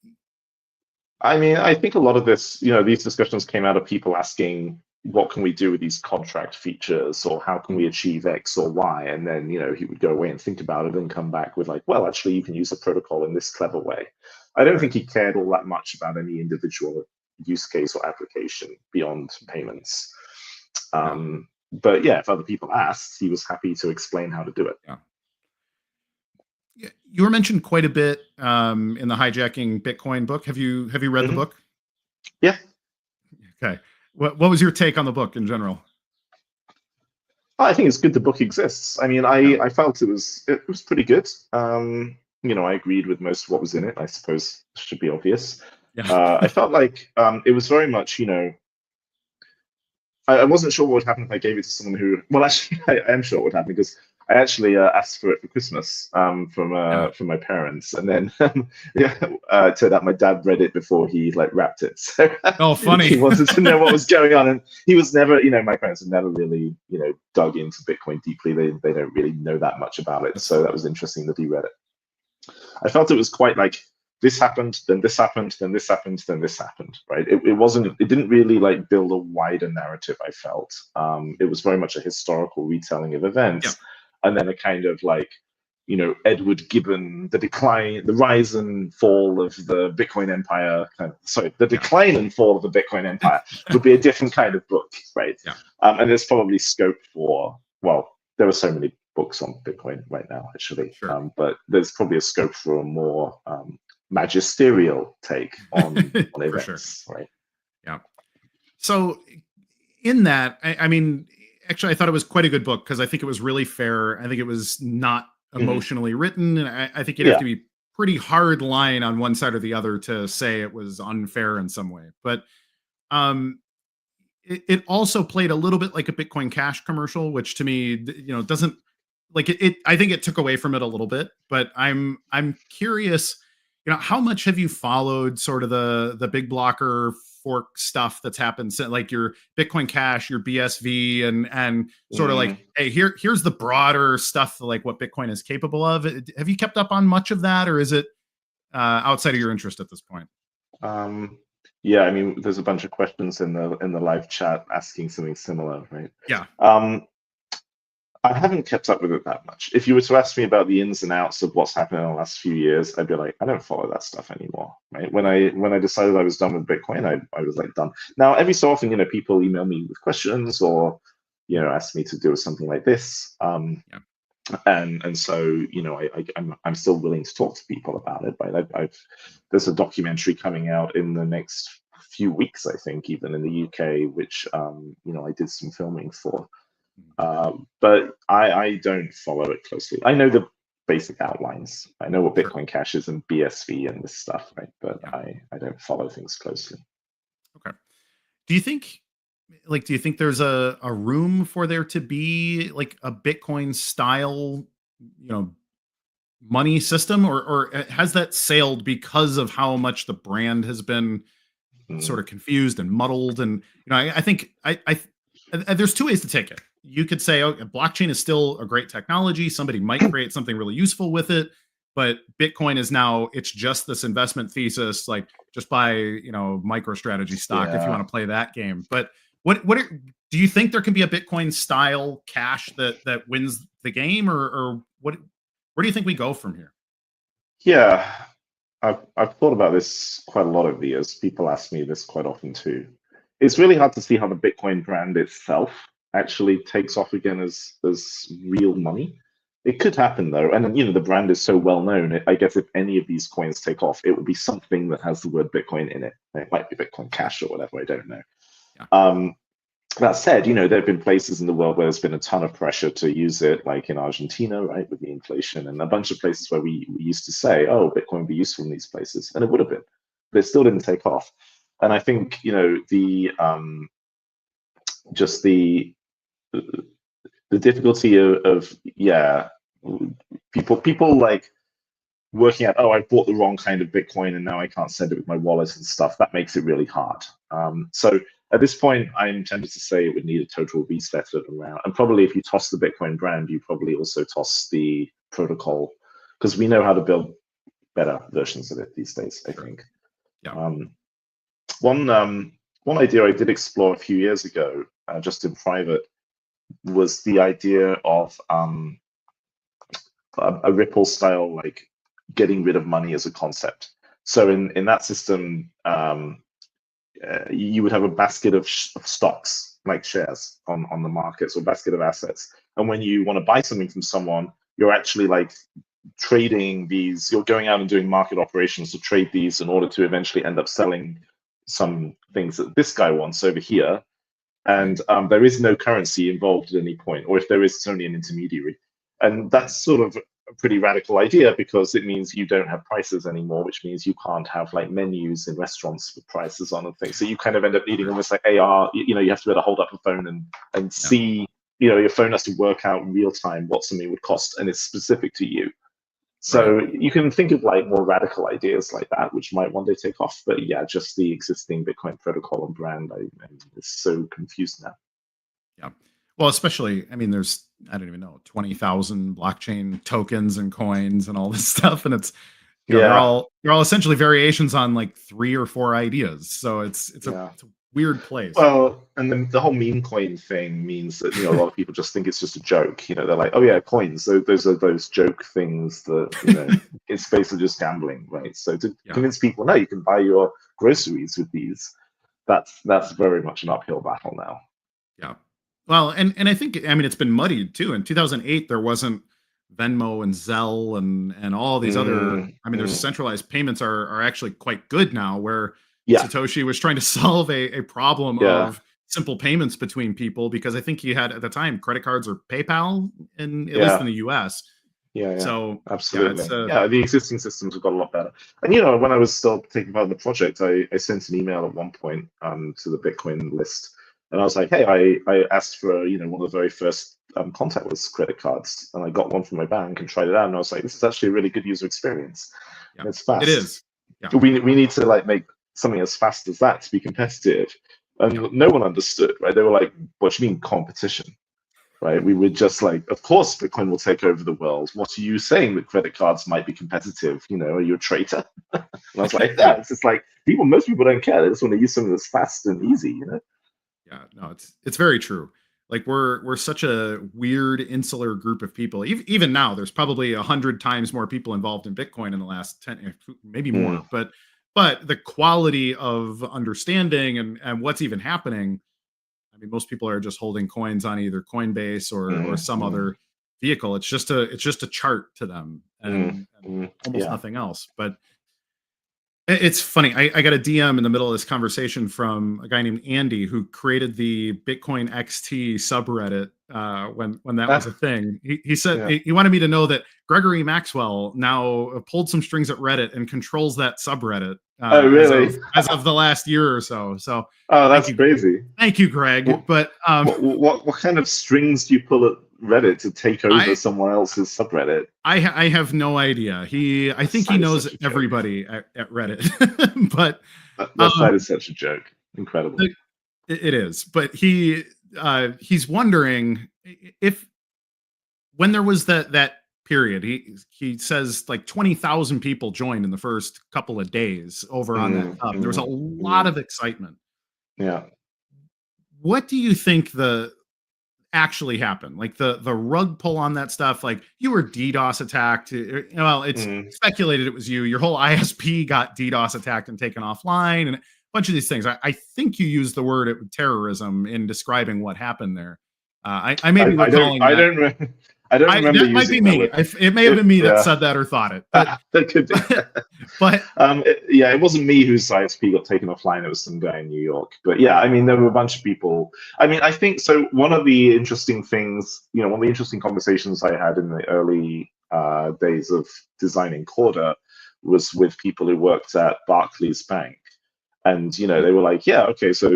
I mean, I think a lot of this, these discussions came out of people asking, what can we do with these contract features, or how can we achieve X or Y? And then, he would go away and think about it and come back with like, well, actually, you can use the protocol in this clever way. I don't think he cared all that much about any individual use case or application beyond payments. But yeah, if other people asked, he was happy to explain how to do it. Yeah. You were mentioned quite a bit in the Hijacking Bitcoin book. Have you read the book? Yeah. Okay. What was your take on the book in general? I think it's good the book exists. I mean, I felt it was pretty good. I agreed with most of what was in it. I suppose it should be obvious. Yeah. I felt like it was very much, I wasn't sure what would happen if I gave it to someone who, well, actually, I am sure what would happen, because I actually asked for it for Christmas from my parents, and then it turned out my dad read it before he like wrapped it. So oh, funny. He wanted to know what was going on, and he was never, my parents had never really, dug into Bitcoin deeply. They don't really know that much about it, so that was interesting that he read it. I felt it was quite like this happened, then this happened, then this happened, then this happened, right? It didn't really like build a wider narrative, I felt. It was very much a historical retelling of events, and then a kind of like, Edward Gibbon, the rise and fall of the Bitcoin empire, the decline and fall of the Bitcoin empire would be a different kind of book, right? And there's probably scope for, well, there are so many books on Bitcoin right now, actually, but there's probably a scope for a more magisterial take on events, right? Yeah. So in that, I mean, actually, I thought it was quite a good book because I think it was really fair. I think it was not emotionally written, and I think you'd have to be pretty hard line on one side or the other to say it was unfair in some way. But it also played a little bit like a Bitcoin Cash commercial, which to me, doesn't like it. I think it took away from it a little bit. But I'm curious, how much have you followed sort of the big blocker fork stuff that's happened, like your Bitcoin Cash, your BSV, and sort of like, hey, here's the broader stuff, like what Bitcoin is capable of. Have you kept up on much of that, or is it outside of your interest at this point? Yeah, I mean, there's a bunch of questions in the live chat asking something similar, right? Yeah. I haven't kept up with it that much. If you were to ask me about the ins and outs of what's happened in the last few years, I'd be like, I don't follow that stuff anymore, right? When I decided I was done with Bitcoin, I was like done. Now, every so often, people email me with questions or, ask me to do something like this. And so, I'm still willing to talk to people about it, right? There's a documentary coming out in the next few weeks, I think, even in the UK, which, I did some filming for. But I don't follow it closely. I know the basic outlines. I know what Bitcoin Cash is and BSV and this stuff, right? But I don't follow things closely. Okay. Do you think there's a room for there to be like a Bitcoin style, money system, or has that sailed because of how much the brand has been sort of confused and muddled? And I think there's two ways to take it. You could say, oh, blockchain is still a great technology. Somebody might create something really useful with it, but Bitcoin is now, it's just this investment thesis, like just buy, MicroStrategy stock if you want to play that game. But what do you think there can be a Bitcoin style cash that wins the game, or where do you think we go from here? Yeah, I've thought about this quite a lot over the years. People ask me this quite often too. It's really hard to see how the Bitcoin brand itself actually takes off again as real money. It could happen though, and the brand is so well known. I guess if any of these coins take off, it would be something that has the word Bitcoin in it. It might be Bitcoin Cash or whatever. I don't know. Yeah. That said, there have been places in the world where there's been a ton of pressure to use it, like in Argentina, right, with the inflation, and a bunch of places where we used to say, oh, Bitcoin would be useful in these places, and it would have been, but it still didn't take off. And I think just the difficulty of people like working out, oh, I bought the wrong kind of Bitcoin and now I can't send it with my wallet and stuff. That makes it really hard. So at this point, I'm tempted to say it would need a total reset around. And probably if you toss the Bitcoin brand, you probably also toss the protocol, because we know how to build better versions of it these days, I think. Yeah. One idea I did explore a few years ago, just in private, was the idea of a Ripple style, like getting rid of money as a concept. So in that system, you would have a basket of stocks, like shares on the markets, or basket of assets. And when you want to buy something from someone, you're actually like trading these, you're going out and doing market operations to trade these in order to eventually end up selling some things that this guy wants over here. And there is no currency involved at any point, or if there is, it's only an intermediary. And that's sort of a pretty radical idea, because it means you don't have prices anymore, which means you can't have like menus in restaurants with prices on and things. So you kind of end up needing almost like AR, you have to be able to hold up a phone and see your phone has to work out in real time what something would cost, and it's specific to you. So you can think of like more radical ideas like that, which might one day take off. But yeah, just the existing Bitcoin protocol and brand, I'm so confused now. Yeah. Well, especially, I mean, there's, I don't even know, 20,000 blockchain tokens and coins and all this stuff. And it's, they're all essentially variations on like 3 or 4 ideas. So it's a weird place. Well, and then the whole meme coin thing means that a lot of people just think it's just a joke. They're like, oh yeah, coins. So those are those joke things that it's basically just gambling, right? So to convince people, no, you can buy your groceries with these. That's very much an uphill battle now. Yeah. Well, and I think, I mean, it's been muddied too. In 2008, there wasn't Venmo and Zelle and all these other, I mean, there's centralized payments are actually quite good now, where Satoshi was trying to solve a problem of simple payments between people, because I think he had at the time credit cards or PayPal, at least in the US. So absolutely. The existing systems have got a lot better. And when I was still taking part in the project, I sent an email at one point to the Bitcoin list, and I was like, hey, I asked for one of the very first contactless credit cards, and I got one from my bank and tried it out, and I was like, this is actually a really good user experience. And it's fast. It is. We need to like make something as fast as that to be competitive. And no one understood, right? They were like, what do you mean competition? Right? We were just like, of course Bitcoin will take over the world. What are you saying, that credit cards might be competitive? Are you a traitor? And I was like, yeah, it's just like most people don't care. They just want to use something that's fast and easy, Yeah, no, it's very true. Like we're such a weird insular group of people. Even now, there's probably 100 times more people involved in Bitcoin in the last 10, maybe more. But the quality of understanding and what's even happening, I mean, most people are just holding coins on either Coinbase or some other vehicle. It's just a chart to them, and almost nothing else. But it's funny. I got a DM in the middle of this conversation from a guy named Andy, who created the Bitcoin XT subreddit when that was a thing. He said he wanted me to know that Gregory Maxwell now pulled some strings at Reddit and controls that subreddit. Oh, really? As of the last year or so. So that's crazy. Thank you, Greg. But what kind of strings do you pull at Reddit to take over someone else's subreddit? I have no idea. I think he knows everybody at Reddit. But that site is such a joke. Incredible. It is. But he's wondering if when there was that period, he says like 20,000 people joined in the first couple of days over on that hub. There was a lot of excitement. Yeah. What do you think actually happened? Like the rug pull on that stuff? Like, you were DDoS attacked. Well, it's speculated it was you. Your whole ISP got DDoS attacked and taken offline, and a bunch of these things. I think you used the word terrorism in describing what happened there. I may be recalling I don't remember. That might be me. It may have been me that said that or thought it. But, that could be. But it wasn't me whose ISP got taken offline. It was some guy in New York. But yeah, I mean, there were a bunch of people. I mean, I think so. One of the interesting things, one of the interesting conversations I had in the early days of designing Corda was with people who worked at Barclays Bank. And they were like, yeah, okay, so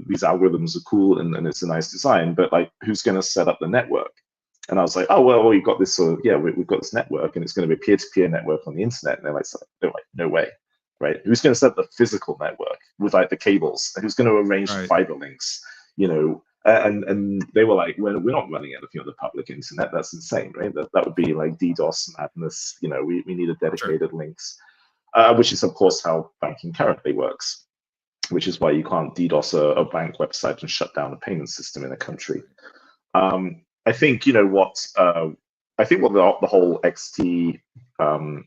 these algorithms are cool and it's a nice design, but like, who's going to set up the network? And I was like, oh, well, we've got this we've got this network, and it's going to be a peer-to-peer network on the internet. And they're like, no way, right? Who's going to set up the physical network with like the cables? Who's going to arrange fiber links? And they were like, we're not running anything on the public internet. That's insane, right? That would be like DDoS madness. We need a dedicated links, which is of course how banking currently works, which is why you can't DDoS a bank website and shut down a payment system in a country. I think what the whole XT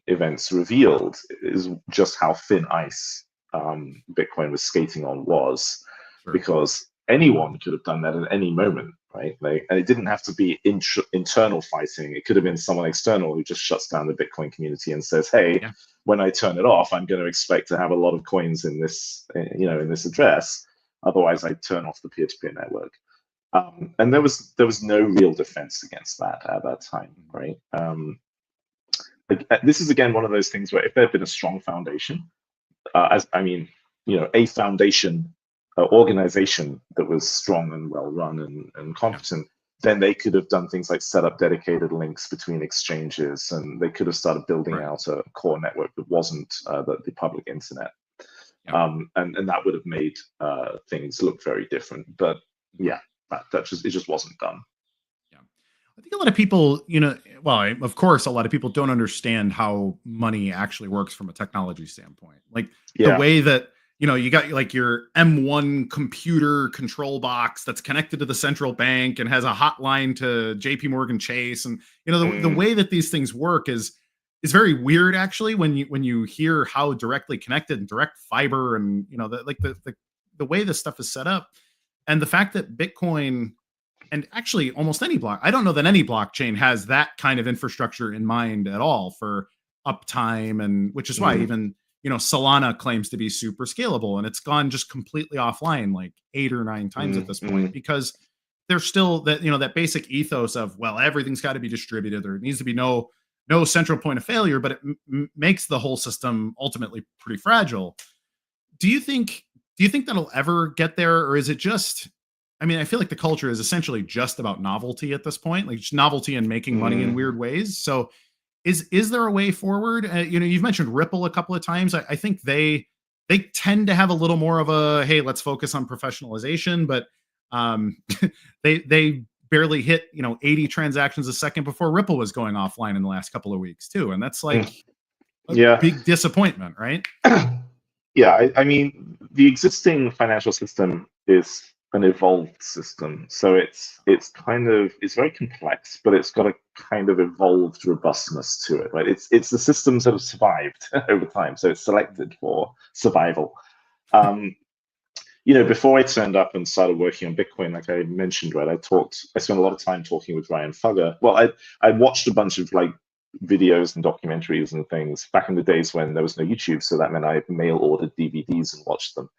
events revealed is just how thin ice Bitcoin was skating on was, because anyone could have done that at any moment, right? And it didn't have to be internal fighting. It could have been someone external who just shuts down the Bitcoin community and says, hey, when I turn it off, I'm going to expect to have a lot of coins in this, in this address. Otherwise, I turn off the peer-to-peer network. And there was no real defense against that at that time, right? This is again one of those things where if there had been a strong foundation, a foundation organization that was strong and well run and competent, then they could have done things like set up dedicated links between exchanges, and they could have started building out a core network that wasn't the public internet. And that would have made things look very different. But yeah, it just wasn't done. Yeah, I think a lot of people, well, of course, a lot of people don't understand how money actually works from a technology standpoint. Like the way that you got like your M1 computer control box that's connected to the central bank and has a hotline to JP Morgan Chase, and the way that these things work is very weird actually when you hear how directly connected and direct fiber and the way this stuff is set up, and the fact that Bitcoin and actually almost any I don't know that any blockchain has that kind of infrastructure in mind at all for uptime, and which is why even Solana claims to be super scalable, and it's gone just completely offline like 8 or 9 times at this point, because there's still that that basic ethos of, well, everything's got to be distributed, there needs to be no central point of failure, but it makes the whole system ultimately pretty fragile. Do you think that'll ever get there, or is it just, I mean, I feel like the culture is essentially just about novelty at this point, like just novelty and making money in weird ways. So is there a way forward? You've mentioned Ripple a couple of times. I think they tend to have a little more of a, hey, let's focus on professionalization, but they barely hit 80 transactions a second before Ripple was going offline in the last couple of weeks too, and that's like a big disappointment, right? Yeah, I mean, the existing financial system is an evolved system, so it's very complex, but it's got a kind of evolved robustness to it, right? It's the systems that have survived over time, so it's selected for survival. Before I turned up and started working on Bitcoin, like I mentioned, right, I spent a lot of time talking with Ryan Fugger. Well, I watched a bunch of like videos and documentaries and things back in the days when there was no YouTube, so that meant I mail ordered DVDs and watched them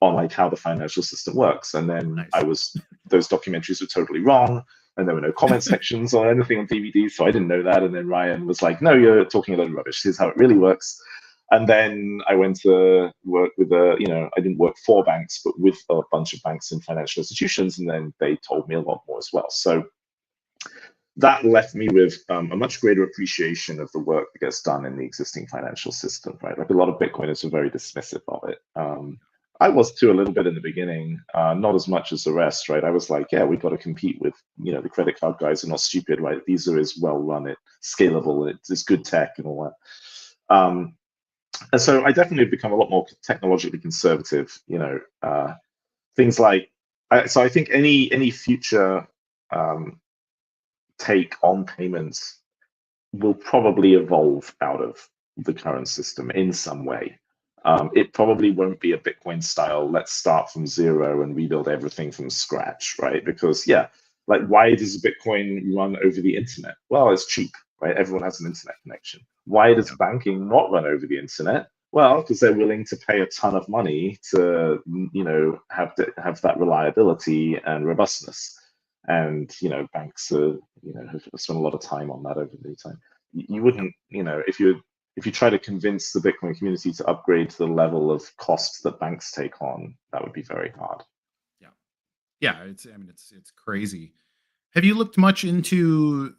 on like how the financial system works. And then those documentaries were totally wrong, and there were no comment sections or anything on DVDs, so I didn't know that. And then Ryan was like, no, you're talking a lot of rubbish, here's how it really works. And then I went to work with I didn't work for banks, but with a bunch of banks and financial institutions, and then they told me a lot more as well. So that left me with a much greater appreciation of the work that gets done in the existing financial system, right? Like a lot of Bitcoiners are very dismissive of it. I was too a little bit in the beginning, not as much as the rest, right? I was like, yeah, we've got to compete with, the credit card guys are not stupid, right? Visa is well run, it's scalable, it's good tech and all that. And so I definitely have become a lot more technologically conservative, things like, so I think any future take on payments will probably evolve out of the current system in some way. It probably won't be a Bitcoin style, let's start from zero and rebuild everything from scratch, right? Because like, why does Bitcoin run over the internet? Well, it's cheap, right? Everyone has an internet connection. Why does banking not run over the internet? Well, because they're willing to pay a ton of money to, have that reliability and robustness. And banks have spent a lot of time on that over the time. You wouldn't, if you try to convince the Bitcoin community to upgrade to the level of costs that banks take on, that would be very hard. Yeah, it's crazy. Have you looked much into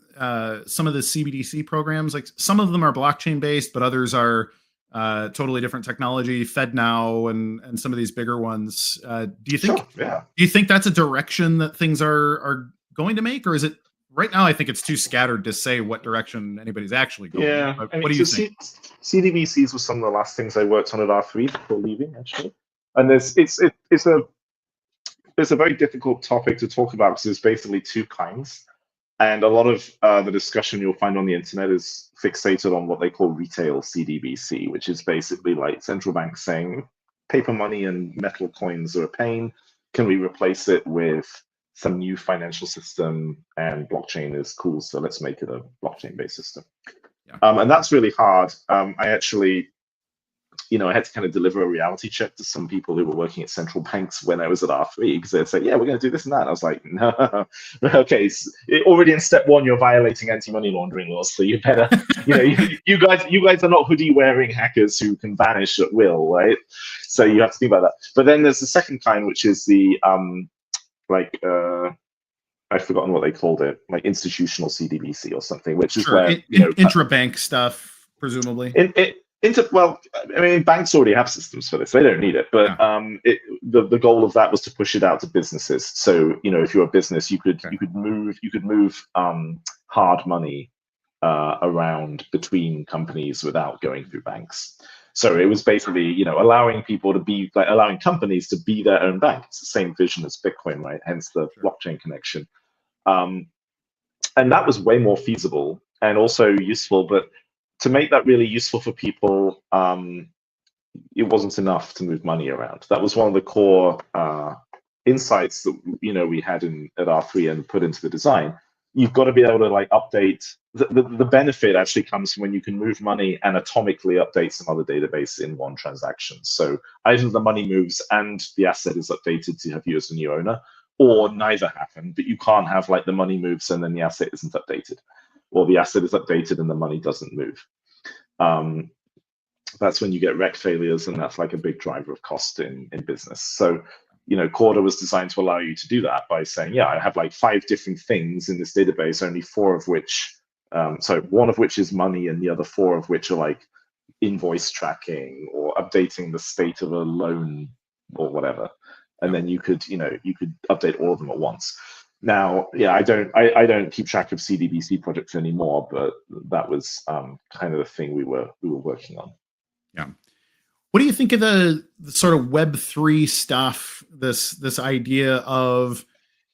some of the CBDC programs? Like some of them are blockchain based, but others are totally different technology, FedNow and some of these bigger ones. Do you think do you think that's a direction that things are going to make, or is it right now? I think it's too scattered to say what direction anybody's actually going. Yeah, what do you think? CDBCs was some of the last things I worked on at R3 before leaving, actually. And it's a very difficult topic to talk about because there's basically two kinds. And a lot of the discussion you'll find on the internet is fixated on what they call retail CDBC, which is basically like central banks saying paper money and metal coins are a pain. Can we replace it with some new financial system? And blockchain is cool, so let's make it a blockchain-based system. And that's really hard. I actually, I had to kind of deliver a reality check to some people who were working at central banks when I was at R3, because they'd say, yeah, we're going to do this and that. And I was like, no, okay, so already in step one, you're violating anti-money laundering laws. So you better, you guys are not hoodie-wearing hackers who can vanish at will, right? So you have to think about that. But then there's the second kind, which is the, I've forgotten what they called it, like institutional CDBC or something, which is sure. where Intra-bank stuff, presumably. Well, I mean, banks already have systems for this; they don't need it. But the goal of that was to push it out to businesses. So if you're a business, you could move hard money around between companies without going through banks. So it was basically allowing people to be allowing companies to be their own bank. It's the same vision as Bitcoin, right? Hence the blockchain connection. And that was way more feasible and also useful, but to make that really useful for people, it wasn't enough to move money around. That was one of the core insights that we had at R3 and put into the design. You've got to be able to update. The benefit actually comes when you can move money and atomically update some other database in one transaction. So either the money moves and the asset is updated to have you as a new owner, or neither happen, but you can't have the money moves and then the asset isn't updated, or the asset is updated and the money doesn't move. That's when you get rec failures, and that's a big driver of cost in business. So, Corda was designed to allow you to do that by saying, I have 5 different things in this database, only 4 of which, one of which is money, and the other 4 of which are invoice tracking or updating the state of a loan or whatever. And then you could update all of them at once. Now, I don't keep track of CDBC projects anymore, but that was kind of the thing we were working on. Yeah. What do you think of the sort of Web3 stuff? This idea of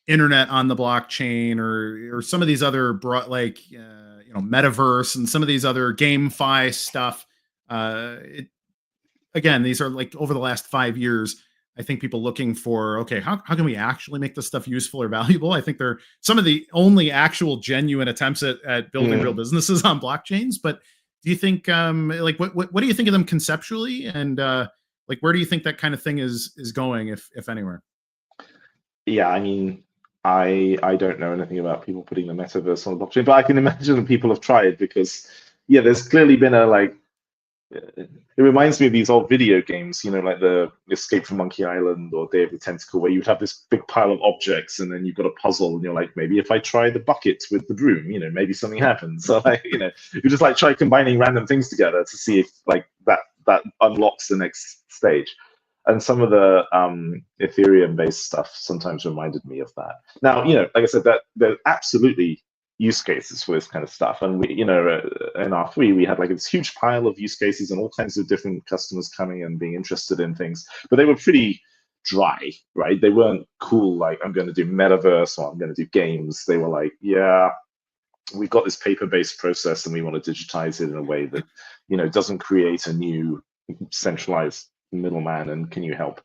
internet on the blockchain, or some of these other broad, metaverse and some of these other GameFi stuff. Again, these are over the last 5 years. I think people looking for, okay, how can we actually make this stuff useful or valuable? I think they're some of the only actual genuine attempts at building real businesses on blockchains. But do you think, what do you think of them conceptually? And where do you think that kind of thing is going, if anywhere? Yeah, I mean, I don't know anything about people putting the metaverse on the blockchain, but I can imagine that people have tried, because there's clearly been it reminds me of these old video games, like the Escape from Monkey Island or Day of the Tentacle, where you'd have this big pile of objects and then you've got a puzzle and you're like, maybe if I try the bucket with the broom, maybe something happens. So you just try combining random things together to see if that unlocks the next stage. And some of the Ethereum-based stuff sometimes reminded me of that. Now, like I said, that there's absolutely use cases for this kind of stuff, and we, in R3, we had this huge pile of use cases and all kinds of different customers coming and being interested in things, but they were pretty dry, right? They weren't cool. I'm going to do metaverse or I'm going to do games. They were we've got this paper-based process and we want to digitize it in a way that doesn't create a new centralized middleman, and can you help?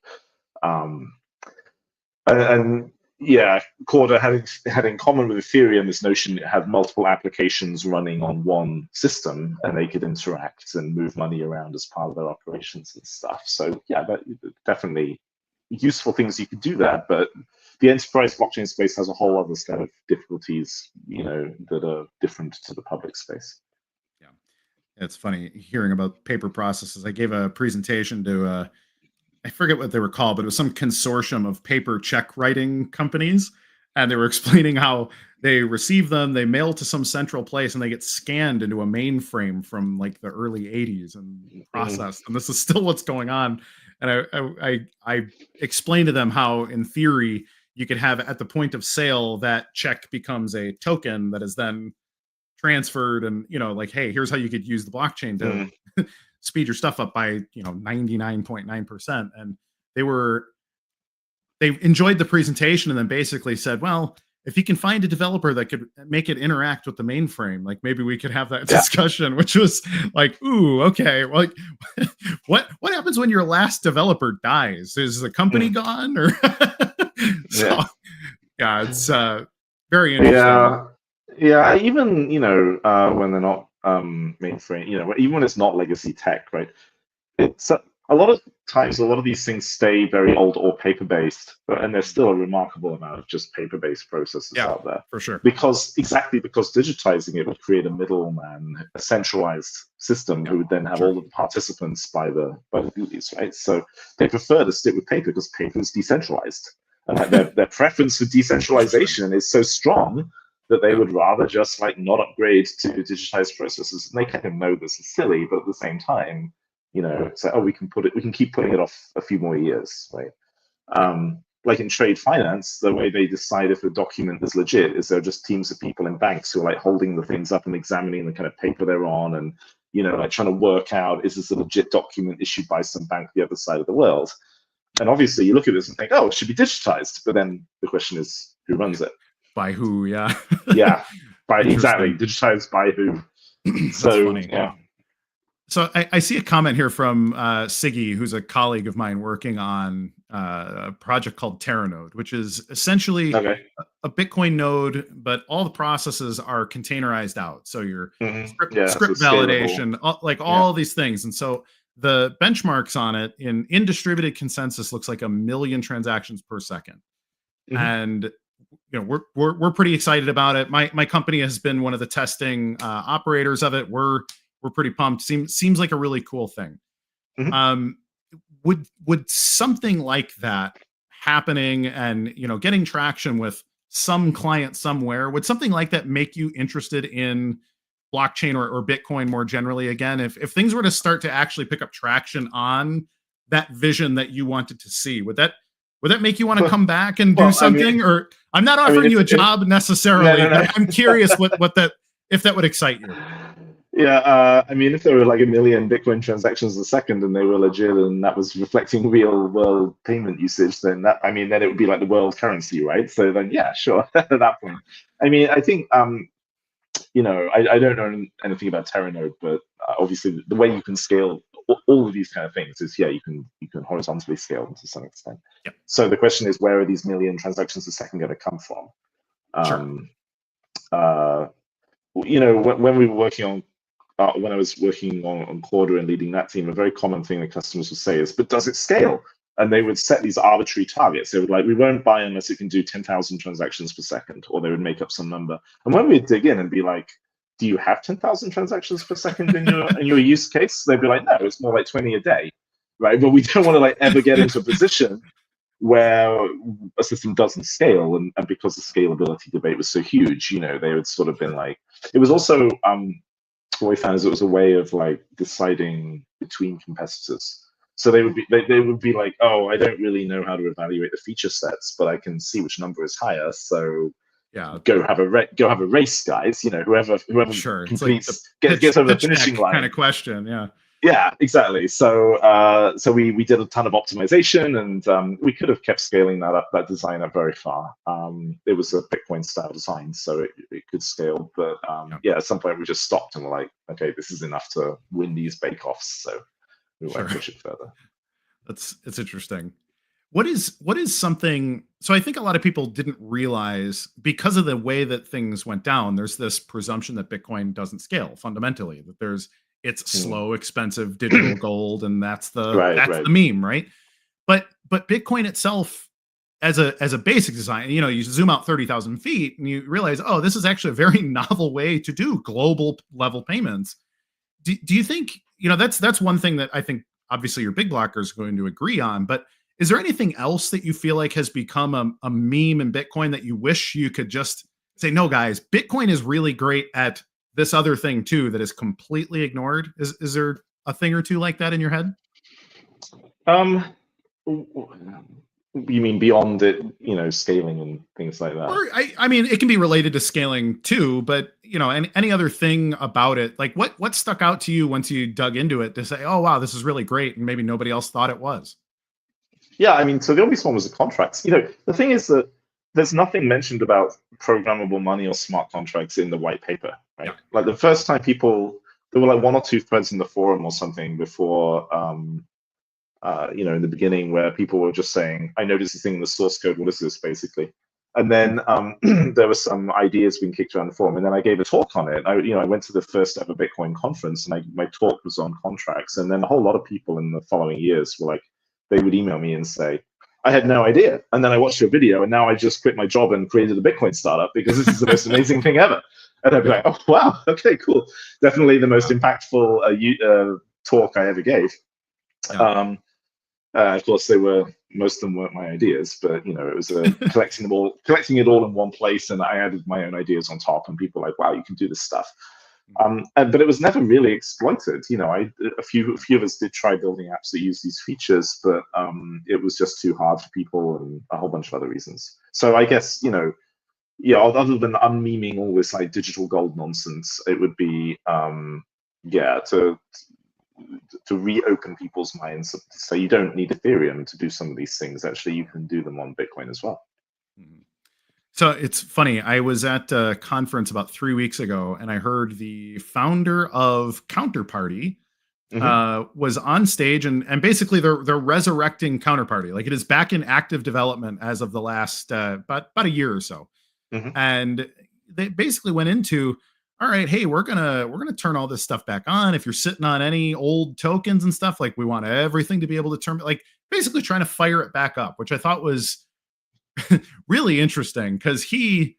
Corda had in common with Ethereum this notion it had multiple applications running on one system, and they could interact and move money around as part of their operations and stuff. So that definitely useful things you could do that, but the enterprise blockchain space has a whole other set of difficulties, that are different to the public space. Yeah, it's funny hearing about paper processes. I gave a presentation to I forget what they were called, but it was some consortium of paper check writing companies. And they were explaining how they receive them, they mail to some central place, and they get scanned into a mainframe from the early 80s and processed. And this is still what's going on. And I explained to them how, in theory, you could have at the point of sale, that check becomes a token that is then transferred, and hey, here's how you could use the blockchain to speed your stuff up by 99.9%. And they enjoyed the presentation, and then basically said, well, if you can find a developer that could make it interact with the mainframe, maybe we could have that discussion, which was ooh, okay. Well, what happens when your last developer dies? Is the company gone? Or it's very interesting. Yeah, even when they're not mainframe, even when it's not legacy tech, right? It's a lot of times, a lot of these things stay very old or paper-based, and there's still a remarkable amount of just paper-based processes out there. For sure. Because digitizing it would create a middleman, a centralized system who would then have all of the participants by the goodies, right? So they prefer to stick with paper because paper is decentralized. And like their preference for decentralization is so strong that they would rather just like not upgrade to digitized processes. And they kind of know this is silly, but at the same time, it's like, oh, we can keep putting it off a few more years, right? Like in trade finance, the way they decide if a document is legit is there are just teams of people in banks who are like holding the things up and examining the kind of paper they're on, and like trying to work out, is this a legit document issued by some bank the other side of the world? And obviously, you look at this and think, oh, it should be digitized. But then the question is, who runs it? By who? Yeah. Yeah. Exactly. Digitized by who? So funny. Yeah. So I see a comment here from Siggy, who's a colleague of mine working on a project called Terranode, which is essentially a Bitcoin node, but all the processes are containerized out. So your script validation, all these things. And so the benchmarks on it in distributed consensus looks like 1 million transactions per second. And we're pretty excited about it. My company has been one of the testing operators of it. We're pretty pumped. Seems like a really cool thing. Would something like that happening and getting traction with some client somewhere, would something like that make you interested in blockchain or Bitcoin more generally again? If things were to start to actually pick up traction on that vision that you wanted to see, would that make you want to come back and do something? Or I'm not offering you a job necessarily. No. I'm curious if that would excite you. Yeah, if there were like 1 million Bitcoin transactions a second and they were legit and that was reflecting real world payment usage, then then it would be like the world currency, right? So then, yeah, sure, at that point. I think, I don't know anything about Terranode, but obviously the way you can scale all of these kind of things is, you can horizontally scale them to some extent. Yep. So the question is, where are these 1 million transactions a second going to come from? When we were working on when I was working on Corda and leading that team, a very common thing that customers would say is, but does it scale? And they would set these arbitrary targets. They would like, we won't buy unless it can do 10,000 transactions per second, or they would make up some number. And when we'd dig in and be like, do you have 10,000 transactions per second in your use case? They'd be like, no, it's more like 20 a day, right? But we don't want to ever get into a position where a system doesn't scale, and because the scalability debate was so huge, they would sort of been like, it was also what we found is it was a way of deciding between competitors. So they would be like, oh, I don't really know how to evaluate the feature sets, but I can see which number is higher. So go have a race, guys. Whoever completes gets over the finishing line. Kind of question, yeah. Yeah, exactly. So we did a ton of optimization, and we could have kept scaling that design up very far. It was a Bitcoin style design, so it could scale. But at some point we just stopped and we're like, okay, this is enough to win these bake-offs. So we won't push it further. It's interesting. What is something? So I think a lot of people didn't realize, because of the way that things went down, there's this presumption that Bitcoin doesn't scale fundamentally. That it's slow, expensive digital gold, and that's the meme, right? But Bitcoin itself, as a basic design, you zoom out 30,000 feet and you realize, oh, this is actually a very novel way to do global level payments. Do you think that's one thing that I think obviously your big blocker is going to agree on? But is there anything else that you feel like has become a meme in Bitcoin that you wish you could just say, no, guys, Bitcoin is really great at this other thing too that is completely ignored? Is there a thing or two like that in your head? You mean beyond it, scaling and things like that? Or I mean, it can be related to scaling too, but any other thing about it, like what stuck out to you once you dug into it to say, oh wow, this is really great, and maybe nobody else thought it was? Yeah, so the obvious one was the contracts. The thing is that there's nothing mentioned about programmable money or smart contracts in the white paper, right? Yeah. Like the first time there were like 1 or 2 threads in the forum or something before, in the beginning, where people were just saying, I noticed this thing in the source code, what is this, basically? And then there were some ideas being kicked around the forum, and then I gave a talk on it. I went to the first ever Bitcoin conference, and my talk was on contracts, and then a whole lot of people in the following years were like, they would email me and say, I had no idea. And then I watched your video, and now I just quit my job and created a Bitcoin startup because this is the most amazing thing ever. And I'd be like, oh, wow, okay, cool. Definitely the most impactful talk I ever gave. Of course, most of them weren't my ideas, but it was collecting it all in one place, and I added my own ideas on top, and people were like, wow, you can do this stuff. But it was never really exploited. A few of us did try building apps that use these features, but it was just too hard for people, and a whole bunch of other reasons. So I guess other than unmemeing all this like digital gold nonsense, it would be to reopen people's minds to say you don't need Ethereum to do some of these things. Actually, you can do them on Bitcoin as well. So it's funny. I was at a conference about 3 weeks ago, and I heard the founder of Counterparty was on stage, and basically they're resurrecting Counterparty. Like, it is back in active development as of the last about a year or so. And they basically went into, all right, hey, we're gonna turn all this stuff back on. If you're sitting on any old tokens and stuff, like, we want everything to be able to turn, like, basically trying to fire it back up, which I thought was really interesting, because he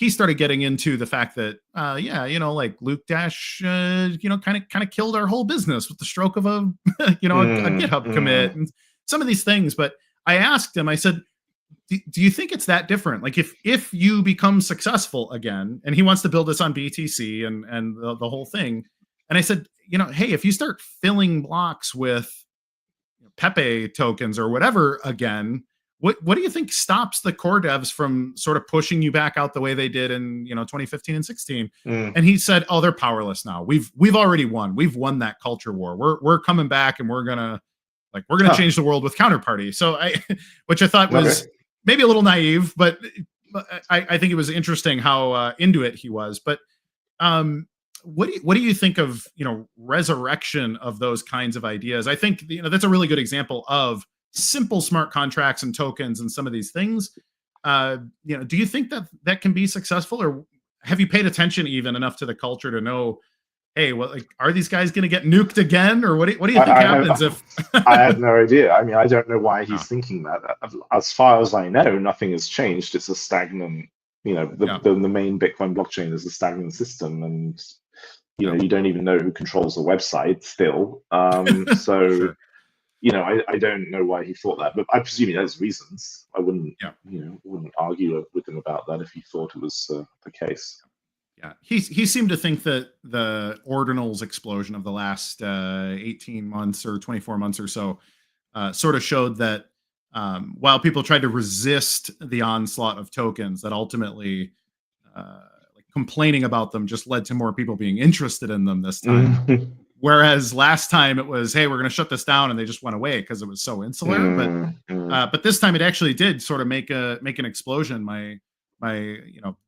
started getting into the fact that like Luke Dash kind of killed our whole business with the stroke of a a GitHub commit and some of these things. But I asked him, I said, do you think it's that different? Like, if you become successful again, and he wants to build this on BTC and the whole thing, and I said, hey, if you start filling blocks with Pepe tokens or whatever again, what do you think stops the core devs from sort of pushing you back out the way they did in 2015 and 16? And he said, oh, they're powerless now. We've already won. We've won that culture war. We're coming back, and we're gonna change the world with Counterparty. So which I thought was maybe a little naive, but I think it was interesting how into it he was. But what do you think of resurrection of those kinds of ideas? I think that's a really good example of simple smart contracts and tokens and some of these things. Do you think that can be successful, or have you paid attention even enough to the culture to know, hey, are these guys going to get nuked again, or what do you think happens if? I have no idea. I mean, I don't know why he's thinking that. As far as I know, nothing has changed. It's a stagnant. The main Bitcoin blockchain is a stagnant system, and you don't even know who controls the website still. So. Sure. I don't know why he thought that, but I presume he has reasons. I wouldn't argue with him about that if he thought it was the case. Yeah, he seemed to think that the ordinals explosion of the last 18 months or 24 months or so sort of showed that while people tried to resist the onslaught of tokens, that ultimately complaining about them just led to more people being interested in them this time. Whereas last time it was, hey, we're going to shut this down, and they just went away because it was so insular. But this time it actually did sort of make an explosion. My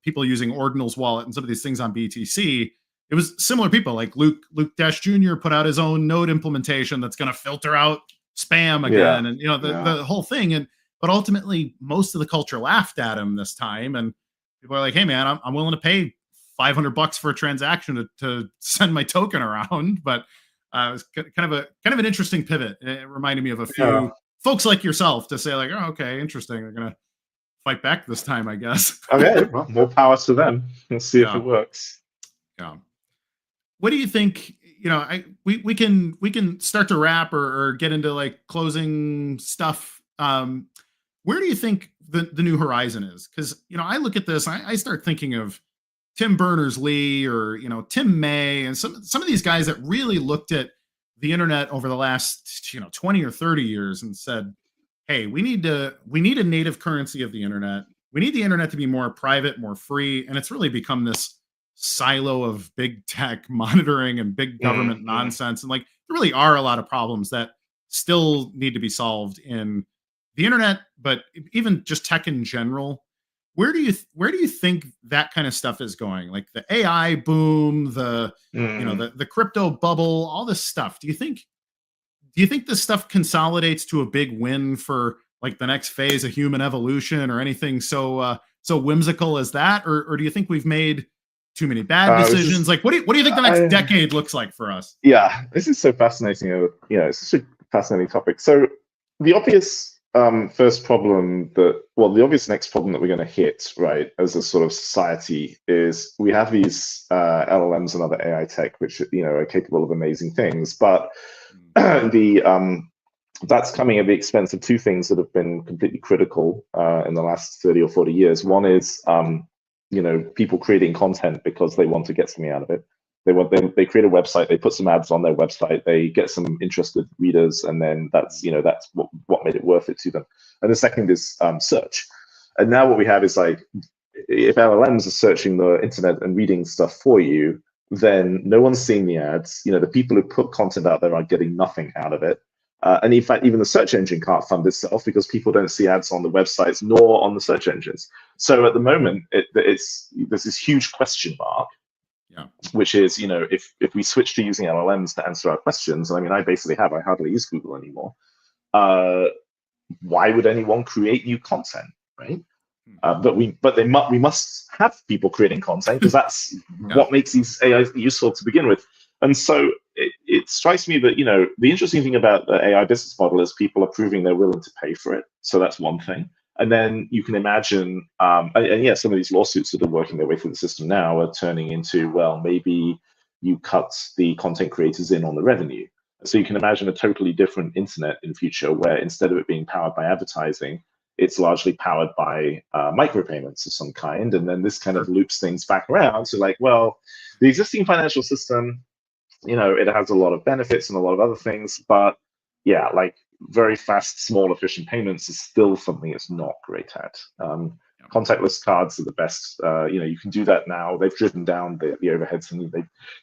people using Ordinal's wallet and some of these things on BTC, it was similar people like Luke Dash Jr. put out his own node implementation that's going to filter out spam again, and the whole thing. But ultimately, most of the culture laughed at him this time, and people are like, hey man, I'm willing to pay $500 for a transaction to send my token around. But it was kind of an interesting pivot. It reminded me of a few folks like yourself to say like, oh, okay, interesting. They're going to fight back this time, I guess. Okay, well, more power to them. Let's see if it works. Yeah. What do you think? We can start to wrap or get into like closing stuff. Where do you think the new horizon is? Because I look at this, I start thinking of Tim Berners-Lee or Tim May and some of these guys that really looked at the internet over the last 20 or 30 years and said, hey, we need a native currency of the internet. We need the internet to be more private, more free, and it's really become this silo of big tech monitoring and big government nonsense. And like, there really are a lot of problems that still need to be solved in the internet, but even just tech in general. Where do you think that kind of stuff is going? Like the AI boom, the the crypto bubble, all this stuff. Do you think this stuff consolidates to a big win for like the next phase of human evolution or anything so whimsical as that, or do you think we've made too many bad decisions? Like, what do you think the next decade looks like for us? Yeah, this is so fascinating. It's such a fascinating topic. So the obvious the obvious next problem that we're going to hit, right, as a sort of society is we have these LLMs and other AI tech which are capable of amazing things, but the that's coming at the expense of two things that have been completely critical in the last 30 or 40 years. One is, people creating content because they want to get something out of it. They create a website, they put some ads on their website, they get some interested readers, and then that's what made it worth it to them. And the second is search. And now what we have is like, if LLMs are searching the internet and reading stuff for you, then no one's seeing the ads. The people who put content out there are getting nothing out of it. And in fact, even the search engine can't fund itself because people don't see ads on the websites nor on the search engines. So at the moment, there's this huge question mark, which is, if we switch to using LLMs to answer our questions, I mean, I hardly use Google anymore. Why would anyone create new content, right? But we must have people creating content because that's what makes these AIs useful to begin with. And so it strikes me that the interesting thing about the AI business model is people are proving they're willing to pay for it. So that's one thing. And then you can imagine, and some of these lawsuits that are working their way through the system now are turning into, well, maybe you cut the content creators in on the revenue. So you can imagine a totally different internet in the future where instead of it being powered by advertising, it's largely powered by micropayments of some kind. And then this kind of loops things back around to like, well, the existing financial system, it has a lot of benefits and a lot of other things, but yeah, like very fast, small, efficient payments is still something it's not great at. Contactless cards are the best. You can do that now. They've driven down the overheads, and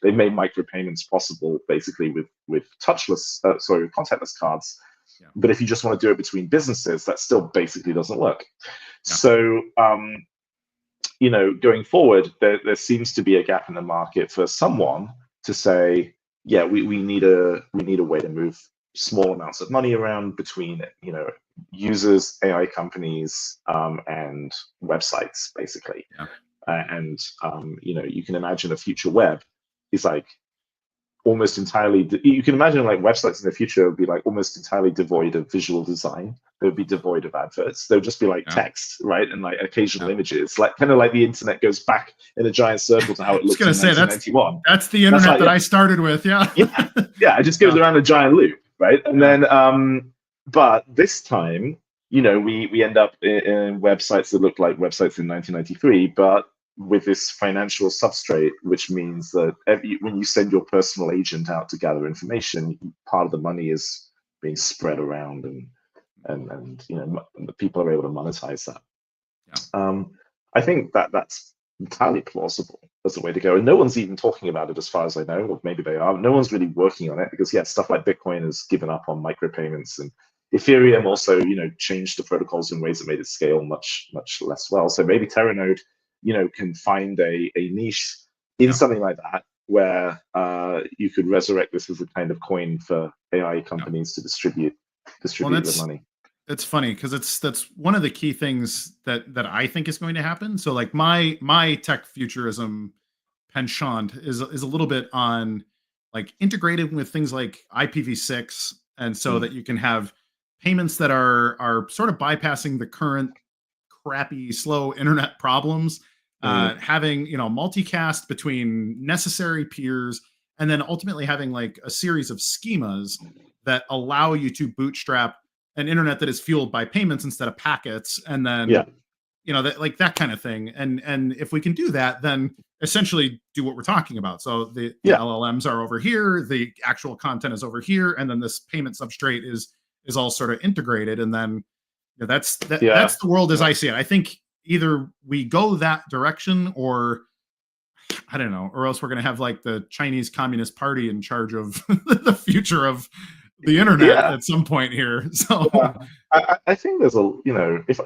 they've made micropayments possible basically with contactless cards. Yeah. But if you just want to do it between businesses, that still basically doesn't work. Yeah. So, going forward, there seems to be a gap in the market for someone to say, yeah, we need a way to move small amounts of money around between users, AI companies, and websites, basically. Yeah. You can imagine a future web is like almost entirely, you can imagine like websites in the future would be like almost entirely devoid of visual design. They would be devoid of adverts. They would just be like text, right? And like occasional images, like kind of like the internet goes back in a giant circle to how it looked in 1991. That's the internet that I started with. Yeah. Yeah. It just goes around a giant loop, right? And then, but this time, we end up in websites that look like websites in 1993, but with this financial substrate, which means that when you send your personal agent out to gather information, part of the money is being spread around, and the people are able to monetize that. Yeah. I think that's entirely plausible as a way to go, and no one's even talking about it as far as I know, or maybe they are. No one's really working on it because stuff like Bitcoin has given up on micropayments, and Ethereum also changed the protocols in ways that made it scale much less well. So maybe Terranode can find a niche in something like that where you could resurrect this as a kind of coin for AI companies to distribute the money. It's funny because that's one of the key things that I think is going to happen. So like my tech futurism penchant is a little bit on like integrating with things like IPv6, and so that you can have payments that are sort of bypassing the current crappy, slow internet problems. Having multicast between necessary peers, and then ultimately having like a series of schemas that allow you to bootstrap an internet that is fueled by payments instead of packets, and then that kind of thing. And if we can do that, then essentially do what we're talking about. So the LLMs are over here, the actual content is over here, and then this payment substrate is all sort of integrated, and then that's the world as I see it. I think either we go that direction, or I don't know, or else we're going to have like the Chinese Communist Party in charge of the future of the internet at some point here. So I think there's if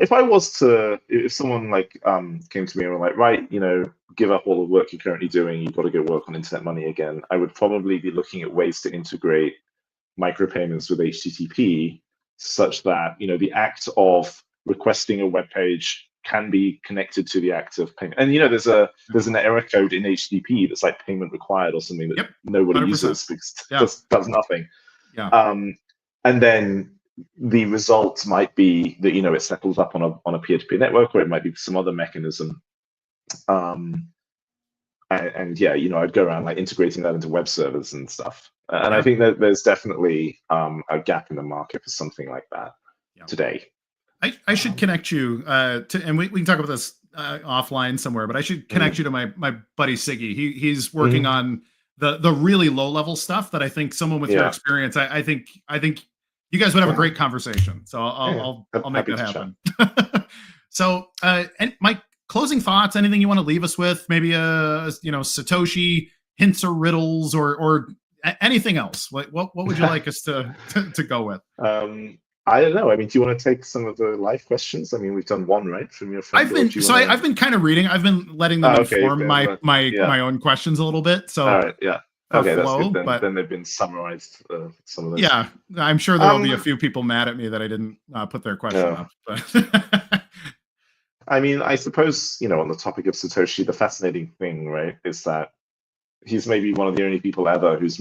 someone like came to me and were like, right, give up all the work you're currently doing, you've got to go work on internet money again, I would probably be looking at ways to integrate micropayments with HTTP such that the act of requesting a web page can be connected to the act of payment. And there's an error code in HTTP that's like payment required or something that nobody 100%. Uses because it does nothing. Yeah. And then the result might be that it settles up on a peer-to-peer network, or it might be some other mechanism. and yeah, I'd go around like integrating that into web servers and stuff. And I think that there's definitely a gap in the market for something like that today. I should connect you to, and we can talk about this offline somewhere, but I should connect you to my buddy Siggy. He's working on the really low level stuff that I think someone with your experience, I think you guys would have a great conversation. So I'll make that happen. So and my closing thoughts, anything you want to leave us with, maybe Satoshi hints or riddles or anything else. What would you like us to go with? I don't know. I mean, do you want to take some of the live questions? I mean, we've done one, right, from your friend. I've been kind of reading. I've been letting them inform my own questions a little bit. So all right, yeah. Okay, that's good. Then they've been summarized, some of those. Yeah, I'm sure there will be a few people mad at me that I didn't put their question up. But I mean, I suppose, on the topic of Satoshi, the fascinating thing, right, is that he's maybe one of the only people ever who's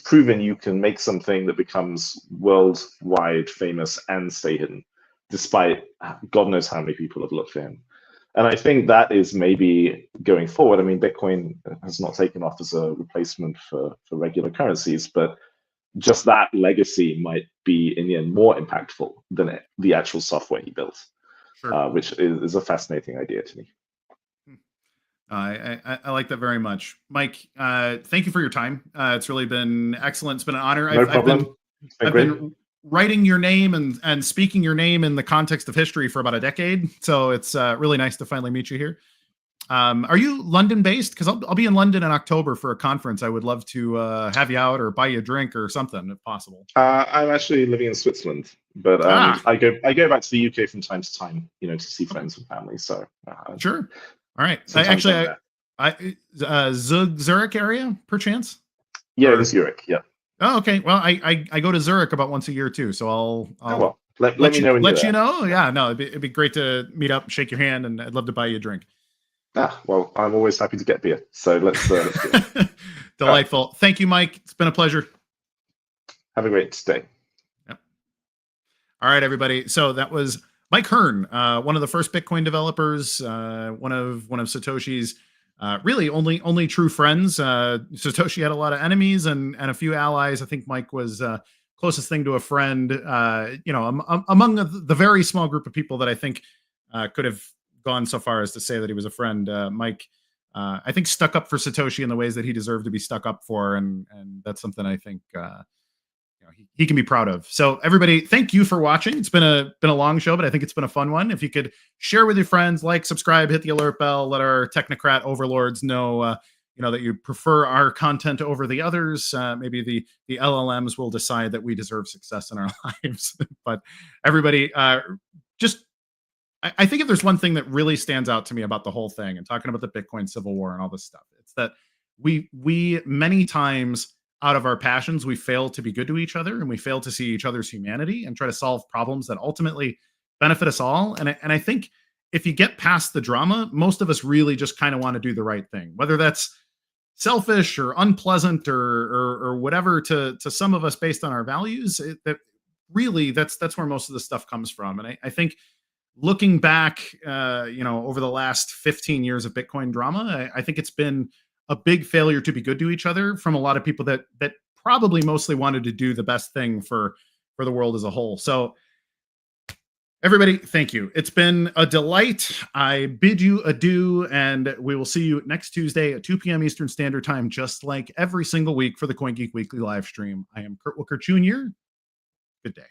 proven you can make something that becomes worldwide famous and stay hidden, despite God knows how many people have looked for him. And I think that is maybe going forward. I mean, Bitcoin has not taken off as a replacement for regular currencies, but just that legacy might be in the end more impactful than the actual software he built, which is a fascinating idea to me. I like that very much. Mike, thank you for your time. It's really been excellent. It's been an honor. No problem. I've been writing your name and speaking your name in the context of history for about a decade. So it's really nice to finally meet you here. Are you London based? Because I'll be in London in October for a conference. I would love to have you out or buy you a drink or something if possible. I'm actually living in Switzerland, but I go back to the UK from time to time, to see friends and family. So sure. All right. Zurich area, perchance? Yeah, it is Zurich. Yeah. Oh, okay. Well, I go to Zurich about once a year too, so I'll let me know. Let you know. Yeah, no, it'd be great to meet up, shake your hand, and I'd love to buy you a drink. Well, I'm always happy to get beer. So let's do it. Delightful. Right. Thank you, Mike. It's been a pleasure. Have a great day. Yep. All right, everybody. So that was Mike Hearn, one of the first Bitcoin developers, one of Satoshi's really only true friends. Satoshi had a lot of enemies and a few allies. I think Mike was closest thing to a friend. Among the very small group of people that I think could have gone so far as to say that he was a friend. Mike, I think, stuck up for Satoshi in the ways that he deserved to be stuck up for, and that's something I think he can be proud of. So everybody, thank you for watching. It's been a long show, but I think it's been a fun one. If you could share with your friends, like, subscribe, hit the alert bell, let our technocrat overlords know that you prefer our content over the others. Maybe the LLMs will decide that we deserve success in our lives. But everybody, I think if there's one thing that really stands out to me about the whole thing and talking about the Bitcoin Civil War and all this stuff, it's that we many times, out of our passions, we fail to be good to each other, and we fail to see each other's humanity and try to solve problems that ultimately benefit us all. And I think if you get past the drama, most of us really just kind of want to do the right thing, whether that's selfish or unpleasant or whatever to some of us based on our values. That's where most of the stuff comes from. And I think looking back, over the last 15 years of Bitcoin drama, I think it's been a big failure to be good to each other from a lot of people that probably mostly wanted to do the best thing for the world as a whole. So everybody, thank you. It's been a delight. I bid you adieu, and we will see you next Tuesday at 2 p.m. Eastern Standard Time, just like every single week for the CoinGeek Weekly live stream. I am Kurt Wilkert Jr. Good day.